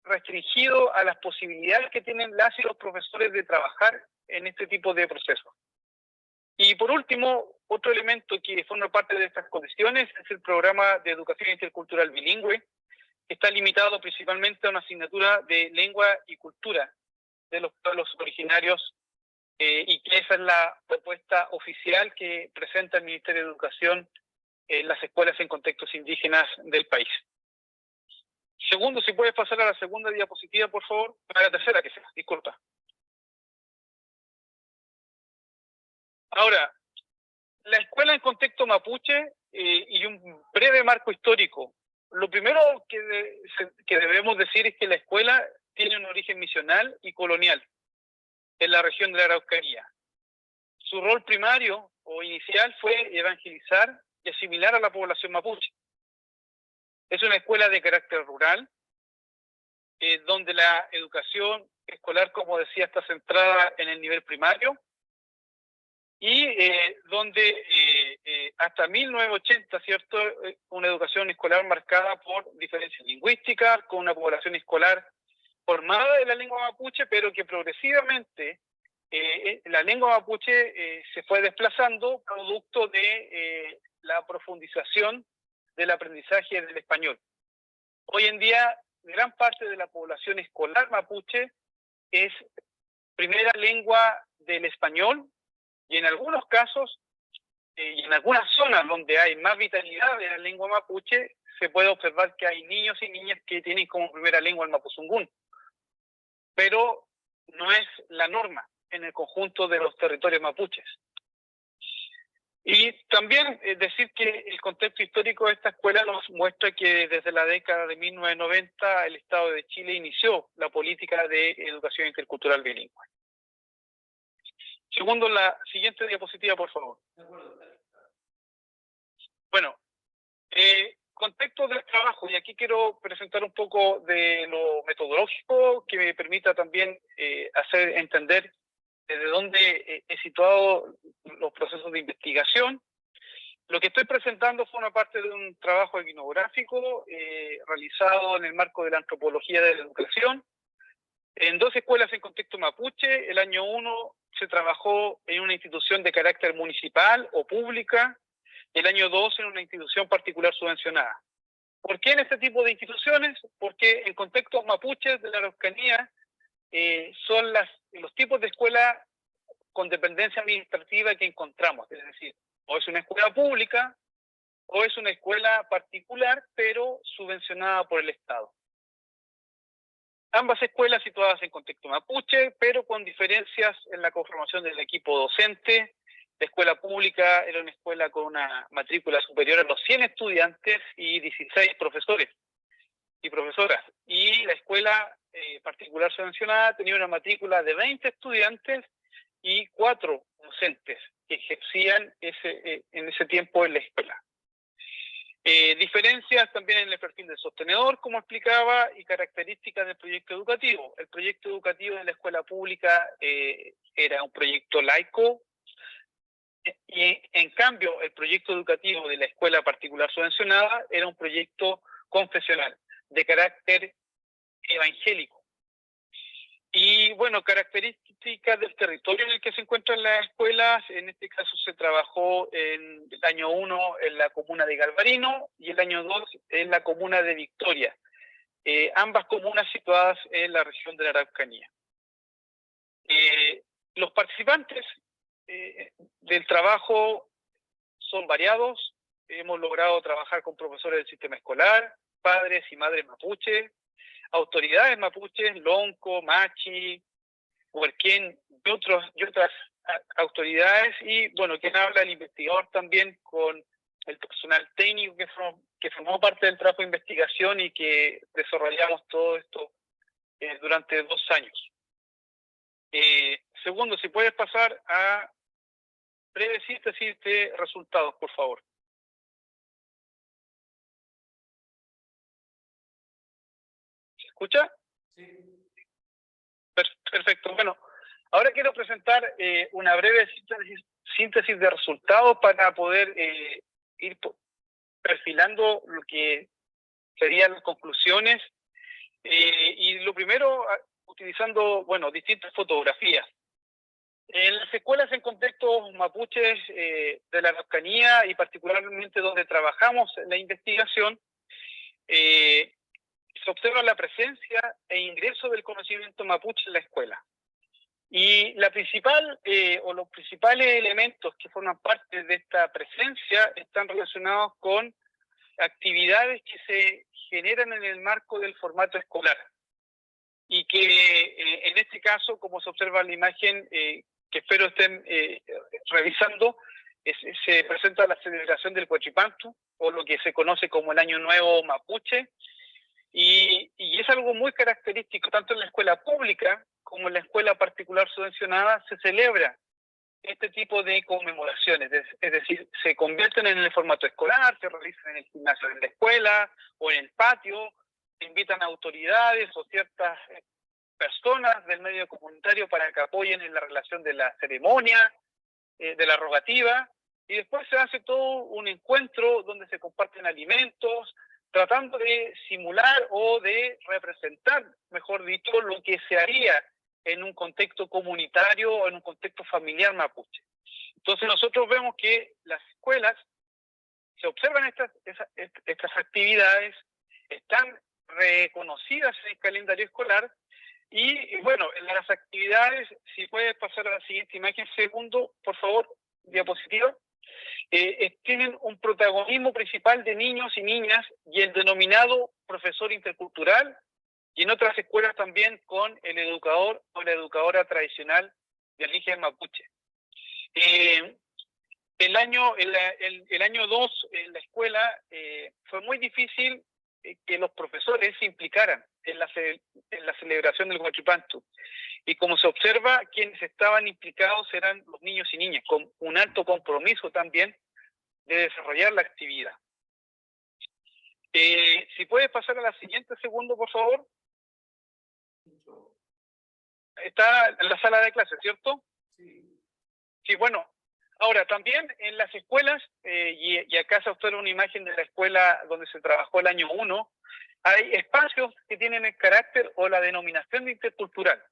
restringido a las posibilidades que tienen las y los profesores de trabajar en este tipo de procesos. Y por último, otro elemento que forma parte de estas condiciones es el programa de educación intercultural bilingüe, que está limitado principalmente a una asignatura de lengua y cultura de los pueblos originarios, y que esa es la propuesta oficial que presenta el Ministerio de Educación en las escuelas en contextos indígenas del país. Segundo, si puedes pasar a la segunda diapositiva, por favor, a la tercera que sea, disculpa. Ahora, la escuela en contexto mapuche y un breve marco histórico. Lo primero que debemos decir es que la escuela tiene un origen misional y colonial en la región de la Araucanía. Su rol primario o inicial fue evangelizar y asimilar a la población mapuche. Es una escuela de carácter rural, donde la educación escolar, como decía, está centrada en el nivel primario, y donde hasta 1980, ¿cierto?, una educación escolar marcada por diferencias lingüísticas, con una población escolar formada en la lengua mapuche, pero que progresivamente la lengua mapuche se fue desplazando producto de la profundización del aprendizaje del español. Hoy en día gran parte de la población escolar mapuche es primera lengua del español, y en algunos casos, y en algunas zonas donde hay más vitalidad de la lengua mapuche, se puede observar que hay niños y niñas que tienen como primera lengua el mapuzungún. Pero no es la norma en el conjunto de los territorios mapuches. Y también decir que el contexto histórico de esta escuela nos muestra que desde la década de 1990 el Estado de Chile inició la política de educación intercultural bilingüe. Segundo, la siguiente diapositiva, por favor. Bueno, contexto del trabajo, y aquí quiero presentar un poco de lo metodológico que me permita también hacer entender desde dónde he situado los procesos de investigación. Lo que estoy presentando forma parte de un trabajo etnográfico realizado en el marco de la antropología de la educación, en 2 escuelas en contexto mapuche. El año 1 se trabajó en una institución de carácter municipal o pública, el año 2 en una institución particular subvencionada. ¿Por qué en este tipo de instituciones? Porque en contextos mapuches de la Araucanía son los tipos de escuela con dependencia administrativa que encontramos, es decir, o es una escuela pública o es una escuela particular, pero subvencionada por el Estado. Ambas escuelas situadas en contexto mapuche, pero con diferencias en la conformación del equipo docente. La escuela pública era una escuela con una matrícula superior a los 100 estudiantes y 16 profesores y profesoras. Y la escuela particular subvencionada tenía una matrícula de 20 estudiantes y 4 docentes que ejercían en ese tiempo en la escuela. Diferencias también en el perfil del sostenedor, como explicaba, y características del proyecto educativo. El proyecto educativo de la escuela pública era un proyecto laico, y en cambio el proyecto educativo de la escuela particular subvencionada era un proyecto confesional, de carácter evangélico. Y bueno, características del territorio en el que se encuentran las escuelas. En este caso se trabajó en el año 1 en la comuna de Galvarino y el año 2 en la comuna de Victoria, ambas comunas situadas en la región de la Araucanía. Los participantes del trabajo son variados. Hemos logrado trabajar con profesores del sistema escolar, padres y madres mapuche, autoridades mapuches, Lonco, Machi, Huerquén y otras autoridades, y bueno, quien habla, el investigador también, con el personal técnico que formó parte del trabajo de investigación y que desarrollamos todo esto durante 2 años. Segundo, si puedes pasar a breve síntesis de resultados, por favor. ¿Se escucha? Sí. Perfecto. Bueno, ahora quiero presentar una breve síntesis de resultados para poder ir perfilando lo que serían las conclusiones. Y lo primero, utilizando, bueno, distintas fotografías. En las escuelas en contextos mapuches de la Araucanía, y particularmente donde trabajamos en la investigación, se observa la presencia e ingreso del conocimiento mapuche en la escuela. Y la principal, o los principales elementos que forman parte de esta presencia están relacionados con actividades que se generan en el marco del formato escolar. Y que en este caso, como se observa en la imagen, que espero estén revisando, se presenta la celebración del Huachipantu, o lo que se conoce como el Año Nuevo Mapuche, y es algo muy característico, tanto en la escuela pública como en la escuela particular subvencionada se celebra este tipo de conmemoraciones, es decir, se convierten en el formato escolar, se realizan en el gimnasio de la escuela o en el patio, se invitan a autoridades o ciertas personas del medio comunitario para que apoyen en la relación de la ceremonia, de la rogativa, y después se hace todo un encuentro donde se comparten alimentos, tratando de simular o de representar, mejor dicho, lo que se haría en un contexto comunitario o en un contexto familiar mapuche. Entonces nosotros vemos que las escuelas se observan estas actividades, están reconocidas en el calendario escolar. Y bueno, en las actividades, si puedes pasar a la siguiente imagen, segundo, por favor, diapositiva, tienen un protagonismo principal de niños y niñas y el denominado profesor intercultural, y en otras escuelas también con el educador o la educadora tradicional de origen mapuche. El año 2 en la escuela fue muy difícil que los profesores se implicaran en la celebración del Huachipantu. Y como se observa, quienes estaban implicados eran los niños y niñas, con un alto compromiso también de desarrollar la actividad. Si puedes pasar a la siguiente, segundo, por favor. Está en la sala de clases, ¿cierto? Sí, bueno. Ahora, también en las escuelas, y acá se observa una imagen de la escuela donde se trabajó el año 1, hay espacios que tienen el carácter o la denominación de intercultural.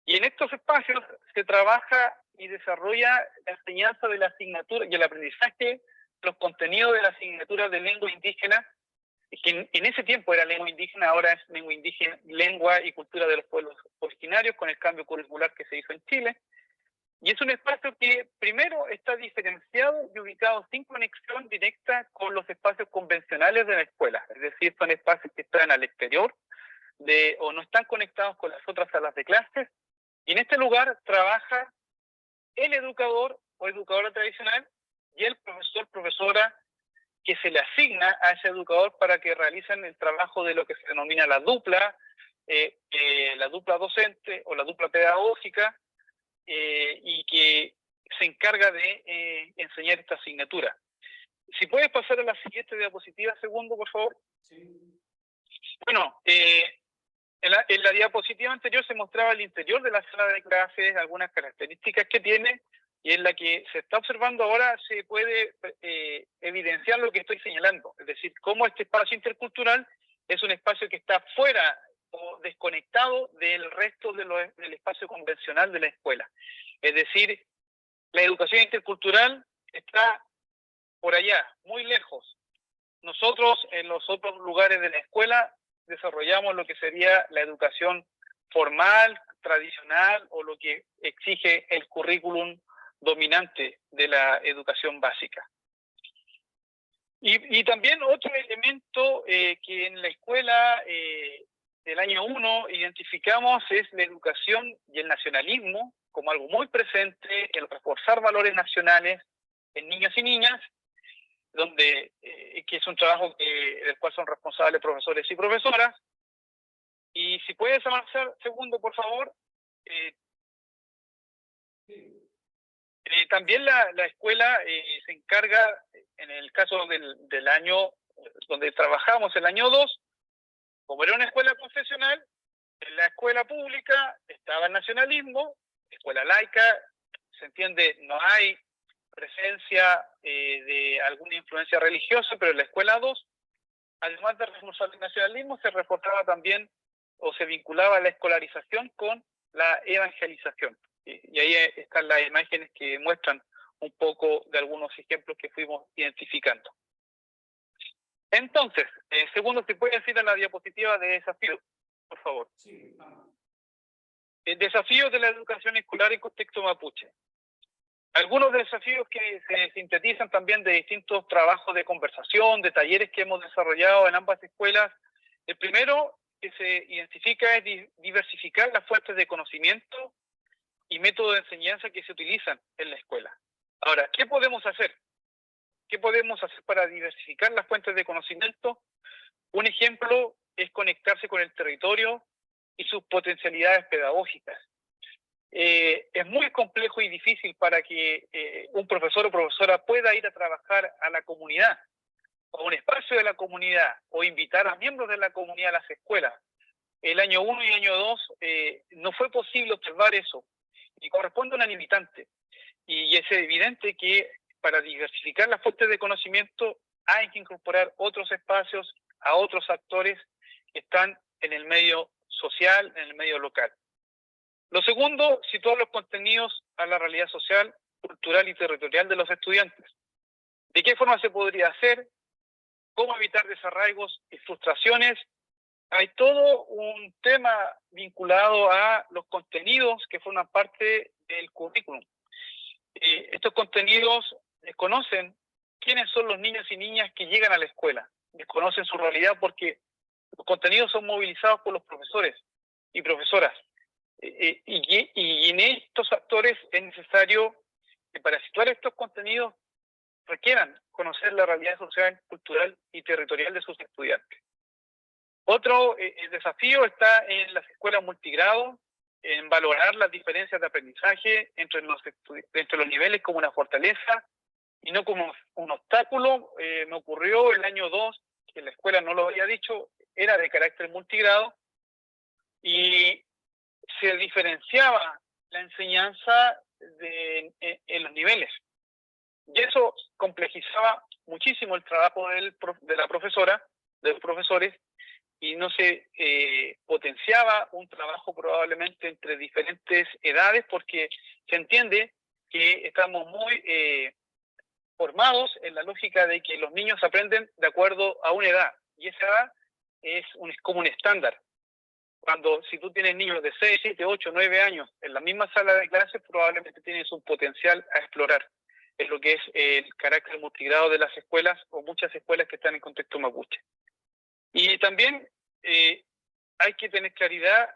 Y en estos espacios se trabaja y desarrolla la enseñanza de la asignatura y el aprendizaje, los contenidos de la asignatura de lengua indígena, que en ese tiempo era lengua indígena, ahora es lengua indígena, lengua y cultura de los pueblos originarios, con el cambio curricular que se hizo en Chile. Y es un espacio que primero está diferenciado y ubicado sin conexión directa con los espacios convencionales de la escuela. Es decir, son espacios que están al exterior o no están conectados con las otras salas de clases. Y en este lugar trabaja el educador o educadora tradicional y el profesor, profesora, que se le asigna a ese educador para que realicen el trabajo de lo que se denomina la dupla docente o la dupla pedagógica, y que se encarga de enseñar esta asignatura. Si puedes pasar a la siguiente diapositiva, segundo, por favor. Sí. Bueno, en la diapositiva anterior se mostraba el interior de la sala de clases, algunas características que tiene, y en la que se está observando ahora se puede evidenciar lo que estoy señalando, es decir, cómo este espacio intercultural es un espacio que está fuera o desconectado del resto del espacio convencional de la escuela. Es decir, la educación intercultural está por allá, muy lejos. Nosotros en los otros lugares de la escuela desarrollamos lo que sería la educación formal, tradicional, o lo que exige el currículum dominante de la educación básica. Y también otro elemento que en la escuela del año 1 identificamos es la educación y el nacionalismo como algo muy presente, el reforzar valores nacionales en niños y niñas, donde que es un trabajo del cual son responsables profesores y profesoras. Y si puedes avanzar, segundo, por favor. También la escuela se encarga, en el caso del año donde trabajamos, el año 2, como era una escuela confesional, en la escuela pública estaba el nacionalismo, escuela laica, se entiende, no hay presencia de alguna influencia religiosa, pero en la escuela 2, además de reforzar el nacionalismo, se reforzaba también o se vinculaba la escolarización con la evangelización. Y ahí están las imágenes que muestran un poco de algunos ejemplos que fuimos identificando. Entonces, segundo, si pueden ir a la diapositiva de desafío, por favor. Sí. Desafíos de la educación escolar en contexto mapuche. Algunos desafíos que se sintetizan también de distintos trabajos de conversación, de talleres que hemos desarrollado en ambas escuelas. El primero que se identifica es diversificar las fuentes de conocimiento y métodos de enseñanza que se utilizan en la escuela. Ahora, ¿qué podemos hacer? ¿Qué podemos hacer para diversificar las fuentes de conocimiento? Un ejemplo es conectarse con el territorio y sus potencialidades pedagógicas. Es muy complejo y difícil para que un profesor o profesora pueda ir a trabajar a la comunidad, a un espacio de la comunidad, o invitar a miembros de la comunidad a las escuelas. El año 1 y año 2 no fue posible observar eso, y corresponde a una limitante. Y es evidente que para diversificar las fuentes de conocimiento hay que incorporar otros espacios a otros actores que están en el medio social, en el medio local. Lo segundo, situar los contenidos a la realidad social, cultural y territorial de los estudiantes. ¿De qué forma se podría hacer? ¿Cómo evitar desarraigos y frustraciones? hay todo un tema vinculado a los contenidos que forman parte del currículum. Estos contenidos desconocen quiénes son los niños y niñas que llegan a la escuela, desconocen su realidad porque los contenidos son movilizados por los profesores y profesoras. Y en estos actores es necesario que para situar estos contenidos requieran conocer la realidad social, cultural y territorial de sus estudiantes. Otro desafío está en las escuelas multigrado, en valorar las diferencias de aprendizaje entre los niveles como una fortaleza y no como un obstáculo. Me ocurrió el año 2, que la escuela no lo había dicho, era de carácter multigrado y se diferenciaba la enseñanza en los niveles. Y eso complejizaba muchísimo el trabajo de la profesora, de los profesores, y no se potenciaba un trabajo probablemente entre diferentes edades, porque se entiende que estamos muy formados en la lógica de que los niños aprenden de acuerdo a una edad, y esa edad es como un estándar. Cuando si tú tienes niños de 6, 7, 8, 9 años en la misma sala de clases, probablemente tienes un potencial a explorar en lo que es el carácter multigrado de las escuelas o muchas escuelas que están en contexto mapuche. Y también hay que tener claridad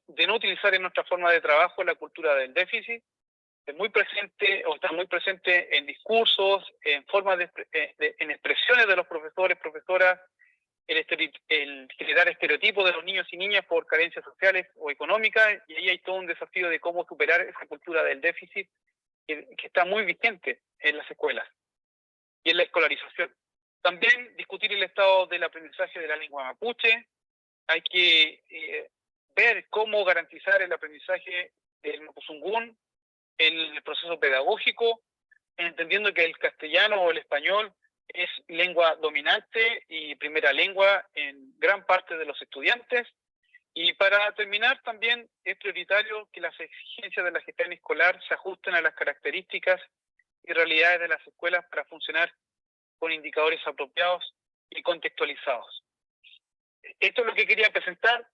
de no utilizar en nuestra forma de trabajo la cultura del déficit. Es muy presente o está muy presente en discursos, en formas en expresiones de los profesores, profesoras, el generar estereotipos de los niños y niñas por carencias sociales o económicas, y ahí hay todo un desafío de cómo superar esa cultura del déficit que está muy vigente en las escuelas y en la escolarización. También discutir el estado del aprendizaje de la lengua mapuche. Hay que ver cómo garantizar el aprendizaje del mapuzungún en el proceso pedagógico, entendiendo que el castellano o el español es lengua dominante y primera lengua en gran parte de los estudiantes. Y para terminar, también es prioritario que las exigencias de la gestión escolar se ajusten a las características y realidades de las escuelas para funcionar con indicadores apropiados y contextualizados. Esto es lo que quería presentar.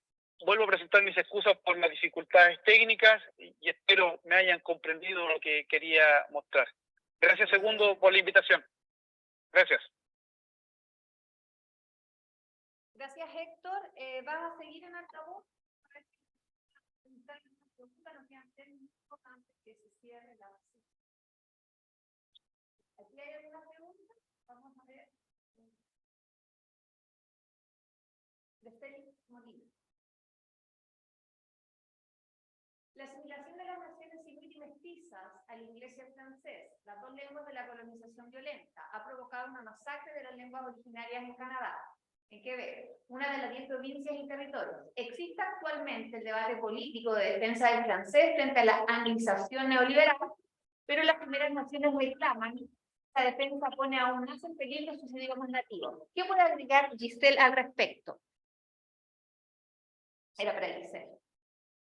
Vuelvo a presentar mis excusas por las dificultades técnicas y espero me hayan comprendido lo que quería mostrar. Gracias, Segundo, por la invitación. Gracias. Gracias, Héctor. ¿Vas a seguir en altavoz? Nos quedan 3 minutos antes que se cierre la sesión. ¿Aquí hay alguna pregunta? Vamos a ver. De Félix Molina. La asimilación de las naciones inuit y mestizas al inglés y al francés, las dos lenguas de la colonización violenta, ha provocado una masacre de las lenguas originarias en Canadá, en Quebec, una de las 10 provincias y territorios. Existe actualmente el debate político de defensa del francés frente a la anglización neoliberal, pero las primeras naciones reclaman que la defensa pone aún más en peligro sus idiomas nativos. ¿Qué puede agregar Giselle al respecto? Era para Giselle.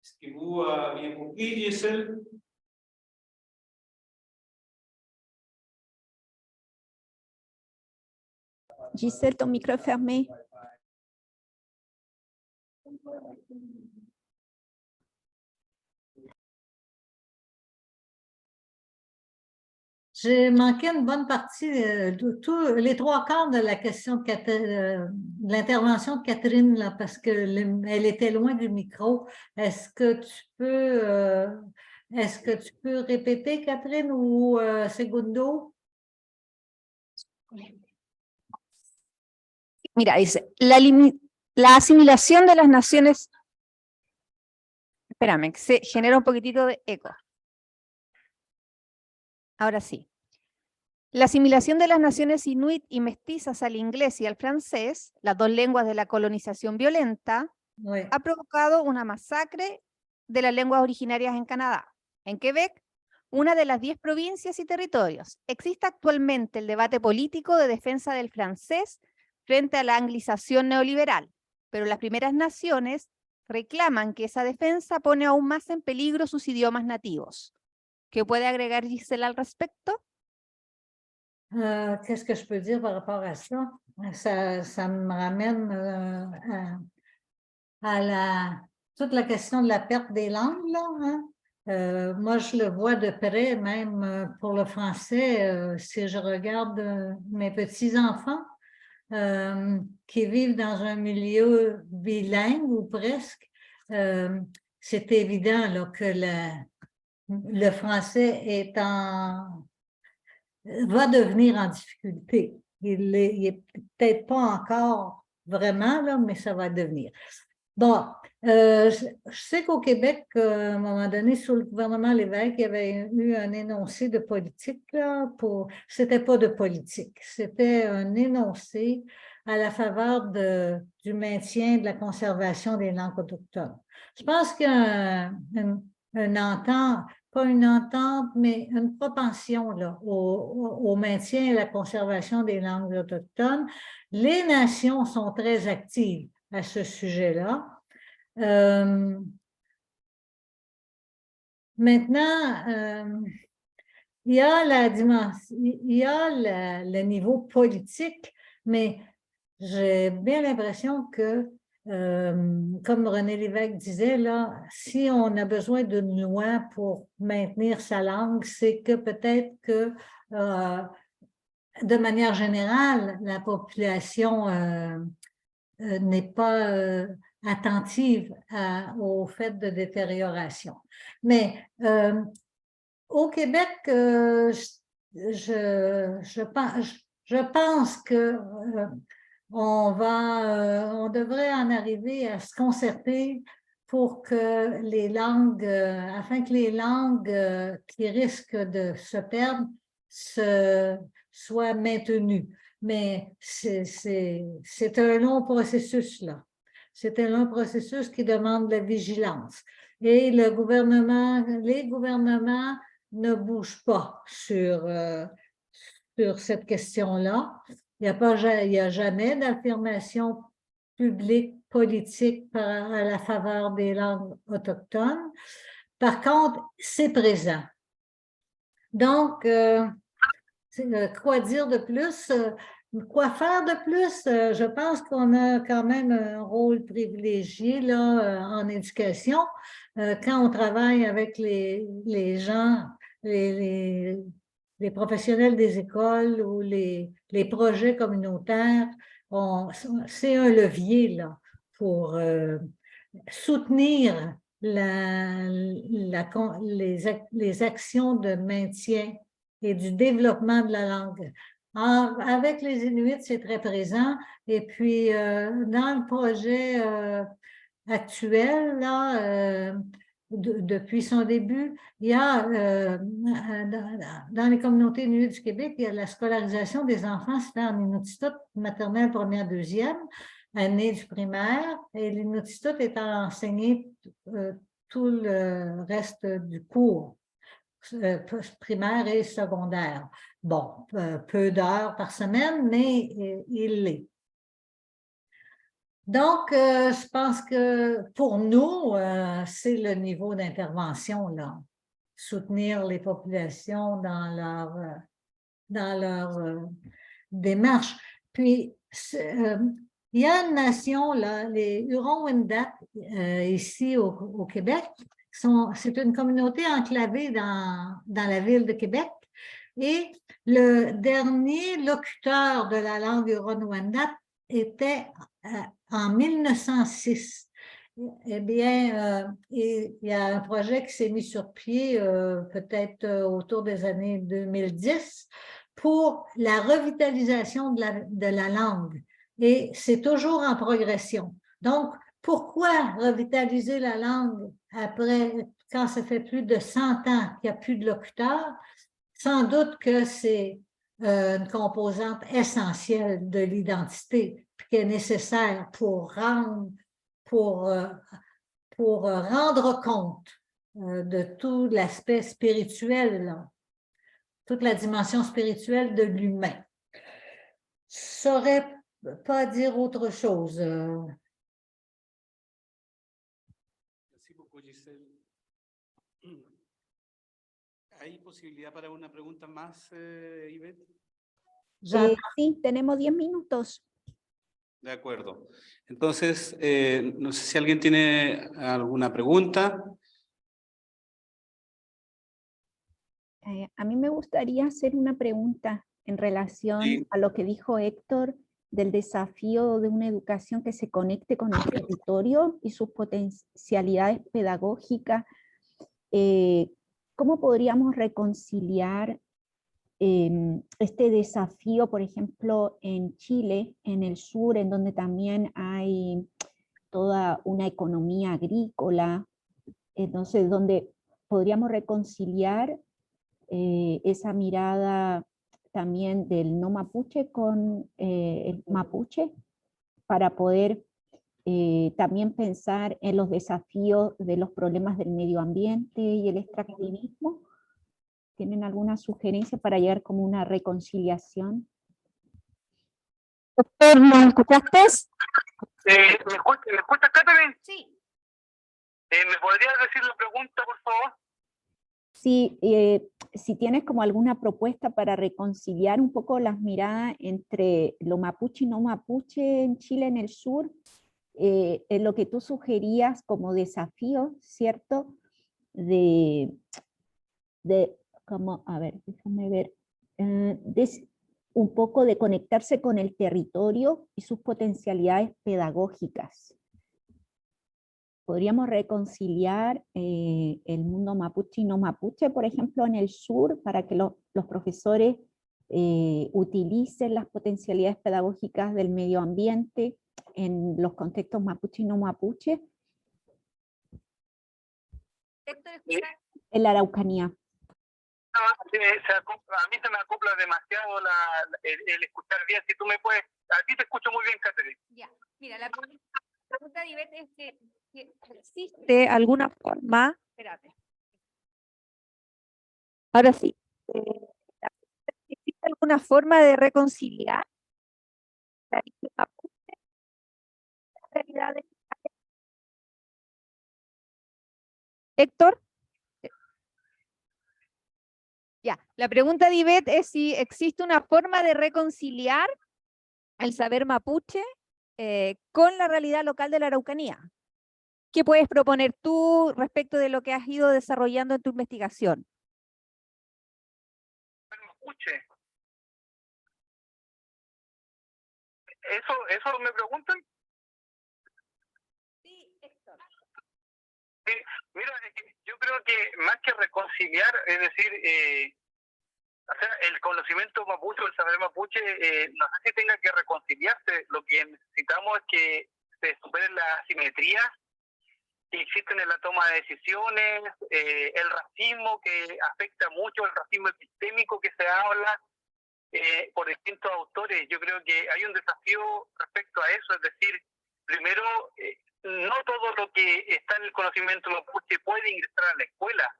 Est-ce que vous avez compris, Giselle? Giselle, ton micro est fermé. J'ai manqué une bonne partie, les 3/4 de la question de l'intervention de Catherine, là, parce qu'elle était loin du micro. Est-ce que tu peux répéter, Catherine, ou Segundo? Mira, dice, la asimilación de las naciones... Espérame, que se genera un poquitito de eco. Ahora sí. La asimilación de las naciones inuit y mestizas al inglés y al francés, las dos lenguas de la colonización violenta, Oui. ha provocado una masacre de las lenguas originarias en Canadá. En Quebec, una de las 10 provincias y territorios. Existe actualmente el debate político de defensa del francés frente a la anglización neoliberal, pero las primeras naciones reclaman que esa defensa pone aún más en peligro sus idiomas nativos. ¿Qué puede agregar Giselle al respecto? Qu'est-ce que je peux dire par rapport à ça? Ça me ramène à toute la question de la perte des langues, là, hein. Moi, je le vois de près, même pour le français, si je regarde mes petits-enfants qui vivent dans un milieu bilingue ou presque, c'est évident là, que le français va devenir en difficulté. Il est peut-être pas encore vraiment, là, mais ça va devenir. Bon, je sais qu'au Québec, à un moment donné, sous le gouvernement Lévesque, il y avait eu un énoncé de politique, là, c'était pas de politique, c'était un énoncé à la faveur du maintien de la conservation des langues autochtones. Je pense qu'il y a une entente, pas une entente, mais une propension là, au maintien et à la conservation des langues autochtones. Les nations sont très actives à ce sujet-là. Maintenant, il y a la dimension, il y a le niveau politique, mais j'ai bien l'impression que, comme René Lévesque disait, là, si on a besoin d'une loi pour maintenir sa langue, c'est que peut-être que, de manière générale, la population n'est pas attentive au fait de détérioration. Mais au Québec, je pense que on devrait en arriver à se concerter pour que les langues, afin que les langues qui risquent de se perdre soient maintenues. Mais c'est un long processus, là. C'est un long processus qui demande de la vigilance. Et les gouvernements ne bougent pas sur cette question-là. Il n'y a jamais d'affirmation publique, politique à la faveur des langues autochtones. Par contre, c'est présent. Donc, quoi dire de plus? Quoi faire de plus? Je pense qu'on a quand même un rôle privilégié là, en éducation. Quand on travaille avec les gens, les professionnels des écoles ou les projets communautaires, c'est un levier là, pour soutenir les actions de maintien et du développement de la langue. Avec les Inuits, c'est très présent. Et puis, dans le projet actuel, là, depuis son début, il y a, dans les communautés inuites du Québec, il y a la scolarisation des enfants se fait en Inuktitut, maternelle, première, deuxième, année du primaire, et l'Inuktitut est enseigné tout le reste du cours. Primaire et secondaire. Bon, peu d'heures par semaine, mais il l'est. Donc, je pense que pour nous, c'est le niveau d'intervention, là. Soutenir les populations dans leur démarche. Puis, il y a une nation, là, les Hurons-Wendat, ici au Québec. C'est une communauté enclavée dans la ville de Québec. Et le dernier locuteur de la langue Huron-Wendat était en 1906. Eh bien, il y a un projet qui s'est mis sur pied peut-être autour des années 2010 pour la revitalisation de la langue. Et c'est toujours en progression. Donc, pourquoi revitaliser la langue après, quand ça fait plus de 100 ans qu'il n'y a plus de locuteurs? Sans doute que c'est une composante essentielle de l'identité, puis qui est nécessaire pour rendre compte de tout l'aspect spirituel, là, toute la dimension spirituelle de l'humain. Je ne saurais pas dire autre chose. Merci beaucoup, Giselle. ¿Hay posibilidad para una pregunta más, Ivette? Sí, tenemos 10 minutos. De acuerdo. Entonces, no sé si alguien tiene alguna pregunta. A mí me gustaría hacer una pregunta en relación Sí. a lo que dijo Héctor del desafío de una educación que se conecte con el territorio y sus potencialidades pedagógicas. ¿Cómo podríamos reconciliar este desafío, por ejemplo, en Chile, en el sur, en donde también hay toda una economía agrícola, entonces donde podríamos reconciliar esa mirada también del no mapuche con el mapuche para poder también pensar en los desafíos de los problemas del medio ambiente y el extractivismo? ¿Tienen alguna sugerencia para llegar como una reconciliación? Doctor, ¿nos escuchaste? ¿Me escuchas, Catherine? Sí. ¿Me podrías decir la pregunta, por favor? Sí, si tienes como alguna propuesta para reconciliar un poco las miradas entre lo mapuche y no mapuche en Chile, en el sur, en lo que tú sugerías como desafío, ¿cierto? De como, a ver, déjame ver, un poco de conectarse con el territorio y sus potencialidades pedagógicas. Podríamos reconciliar el mundo mapuche y no mapuche, por ejemplo, en el sur, para que los profesores utilicen las potencialidades pedagógicas del medio ambiente en los contextos mapuche y no mapuche. Héctor, ¿escuchas? En la Araucanía. No, a mí se me acopla demasiado el escuchar bien. Si tú me puedes, a ti te escucho muy bien, Catherine. Ya, mira, la pregunta de Ivette es que ¿existe alguna forma? Espérate. Ahora sí. ¿Existe alguna forma de reconciliar la realidad de Héctor? Ya, la pregunta de Ivette es si existe una forma de reconciliar el saber mapuche con la realidad local de la Araucanía. ¿Qué puedes proponer tú respecto de lo que has ido desarrollando en tu investigación? Mapuche. ¿Eso me preguntan? Sí, Héctor. Sí, mira, yo creo que más que reconciliar, es decir, o sea, el conocimiento mapuche o el saber mapuche, no sé si tenga que reconciliarse. Lo que necesitamos es que se superen las asimetrías que existen en la toma de decisiones, el racismo que afecta mucho, el racismo epistémico que se habla por distintos autores. Yo creo que hay un desafío respecto a eso, es decir, primero, no todo lo que está en el conocimiento mapuche puede ingresar a la escuela.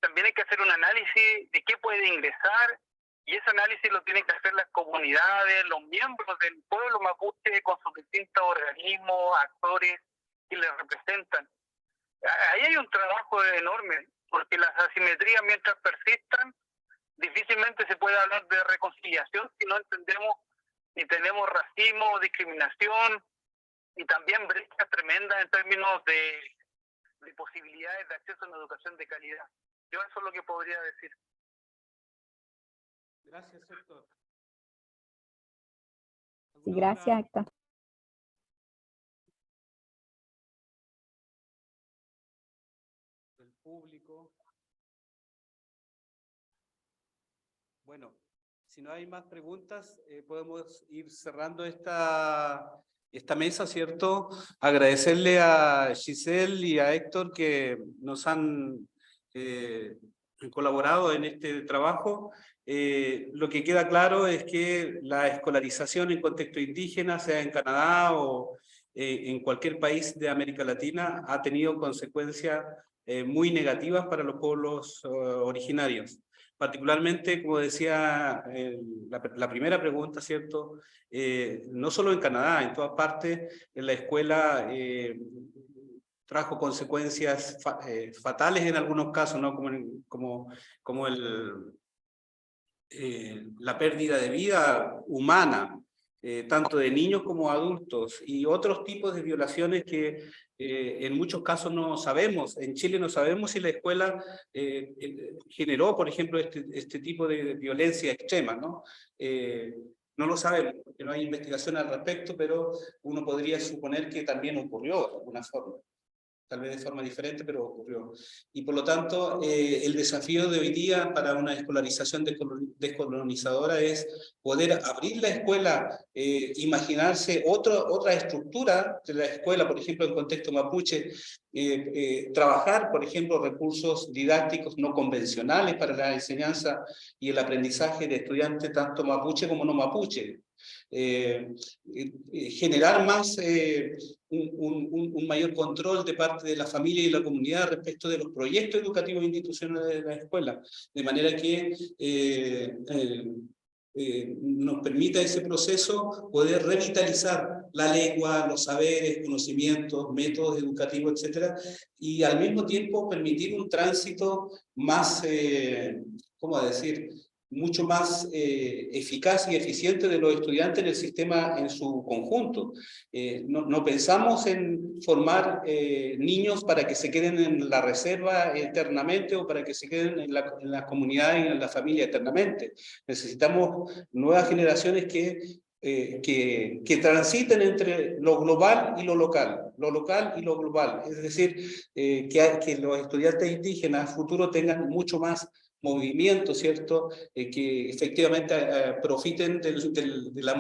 También hay que hacer un análisis de qué puede ingresar, y ese análisis lo tienen que hacer las comunidades, los miembros del pueblo mapuche con sus distintos organismos, actores que les representan. Ahí hay un trabajo enorme, porque las asimetrías, mientras persistan, difícilmente se puede hablar de reconciliación si no entendemos y tenemos racismo, discriminación y también brechas tremendas en términos de posibilidades de acceso a una educación de calidad. Yo eso es lo que podría decir. Gracias, Héctor. Sí, gracias, Héctor. Del público. Bueno, si no hay más preguntas, podemos ir cerrando esta mesa, ¿cierto? Agradecerle a Giselle y a Héctor que nos han colaborado en este trabajo. Lo que queda claro es que la escolarización en contexto indígena, sea en Canadá o en cualquier país de América Latina, ha tenido consecuencias muy negativas para los pueblos originarios. Particularmente, como decía la primera pregunta, ¿cierto? No solo en Canadá, en todas partes, en la escuela trajo consecuencias fatales en algunos casos, ¿no? Como la pérdida de vida humana, tanto de niños como adultos, y otros tipos de violaciones que en muchos casos no sabemos. En Chile no sabemos si la escuela generó, por ejemplo, este tipo de violencia extrema, ¿no? No lo sabemos, porque no hay investigación al respecto, pero uno podría suponer que también ocurrió de alguna forma. Tal vez de forma diferente, pero ocurrió. Y por lo tanto, el desafío de hoy día para una escolarización descolonizadora es poder abrir la escuela, imaginarse otra estructura de la escuela, por ejemplo, en contexto mapuche, trabajar, por ejemplo, recursos didácticos no convencionales para la enseñanza y el aprendizaje de estudiantes tanto mapuche como no mapuche. Generar más un mayor control de parte de la familia y la comunidad respecto de los proyectos educativos institucionales de la escuela, de manera que nos permita ese proceso poder revitalizar la lengua, los saberes, conocimientos, métodos educativos, etcétera, y al mismo tiempo permitir un tránsito más, ¿cómo decir?, mucho más eficaz y eficiente de los estudiantes en el sistema en su conjunto. No pensamos en formar niños para que se queden en la reserva eternamente o para que se queden en la comunidad y en la familia eternamente. Necesitamos nuevas generaciones que transiten entre lo global y lo local y lo global. Es decir, que los estudiantes indígenas futuros tengan mucho más movimiento, ¿cierto? Que efectivamente profiten de la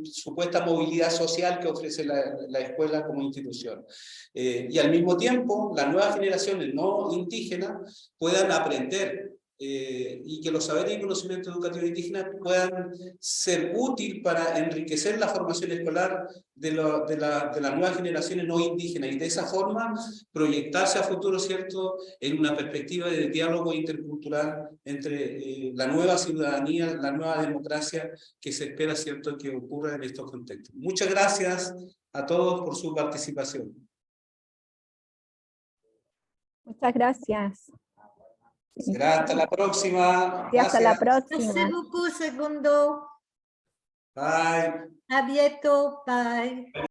supuesta movilidad social que ofrece la escuela como institución. Y al mismo tiempo, las nuevas generaciones no indígenas puedan aprender y que los saberes y conocimientos educativos indígenas puedan ser útil para enriquecer la formación escolar de las nuevas generaciones no indígenas y de esa forma proyectarse a futuro, ¿cierto?, en una perspectiva de diálogo intercultural entre la nueva ciudadanía, la nueva democracia que se espera, ¿cierto?, que ocurra en estos contextos. Muchas gracias a todos por su participación. Muchas gracias. Será hasta la próxima. Y hasta la Gracias. próxima. Merci beaucoup, Segundo. Bye. À bientôt. Bye.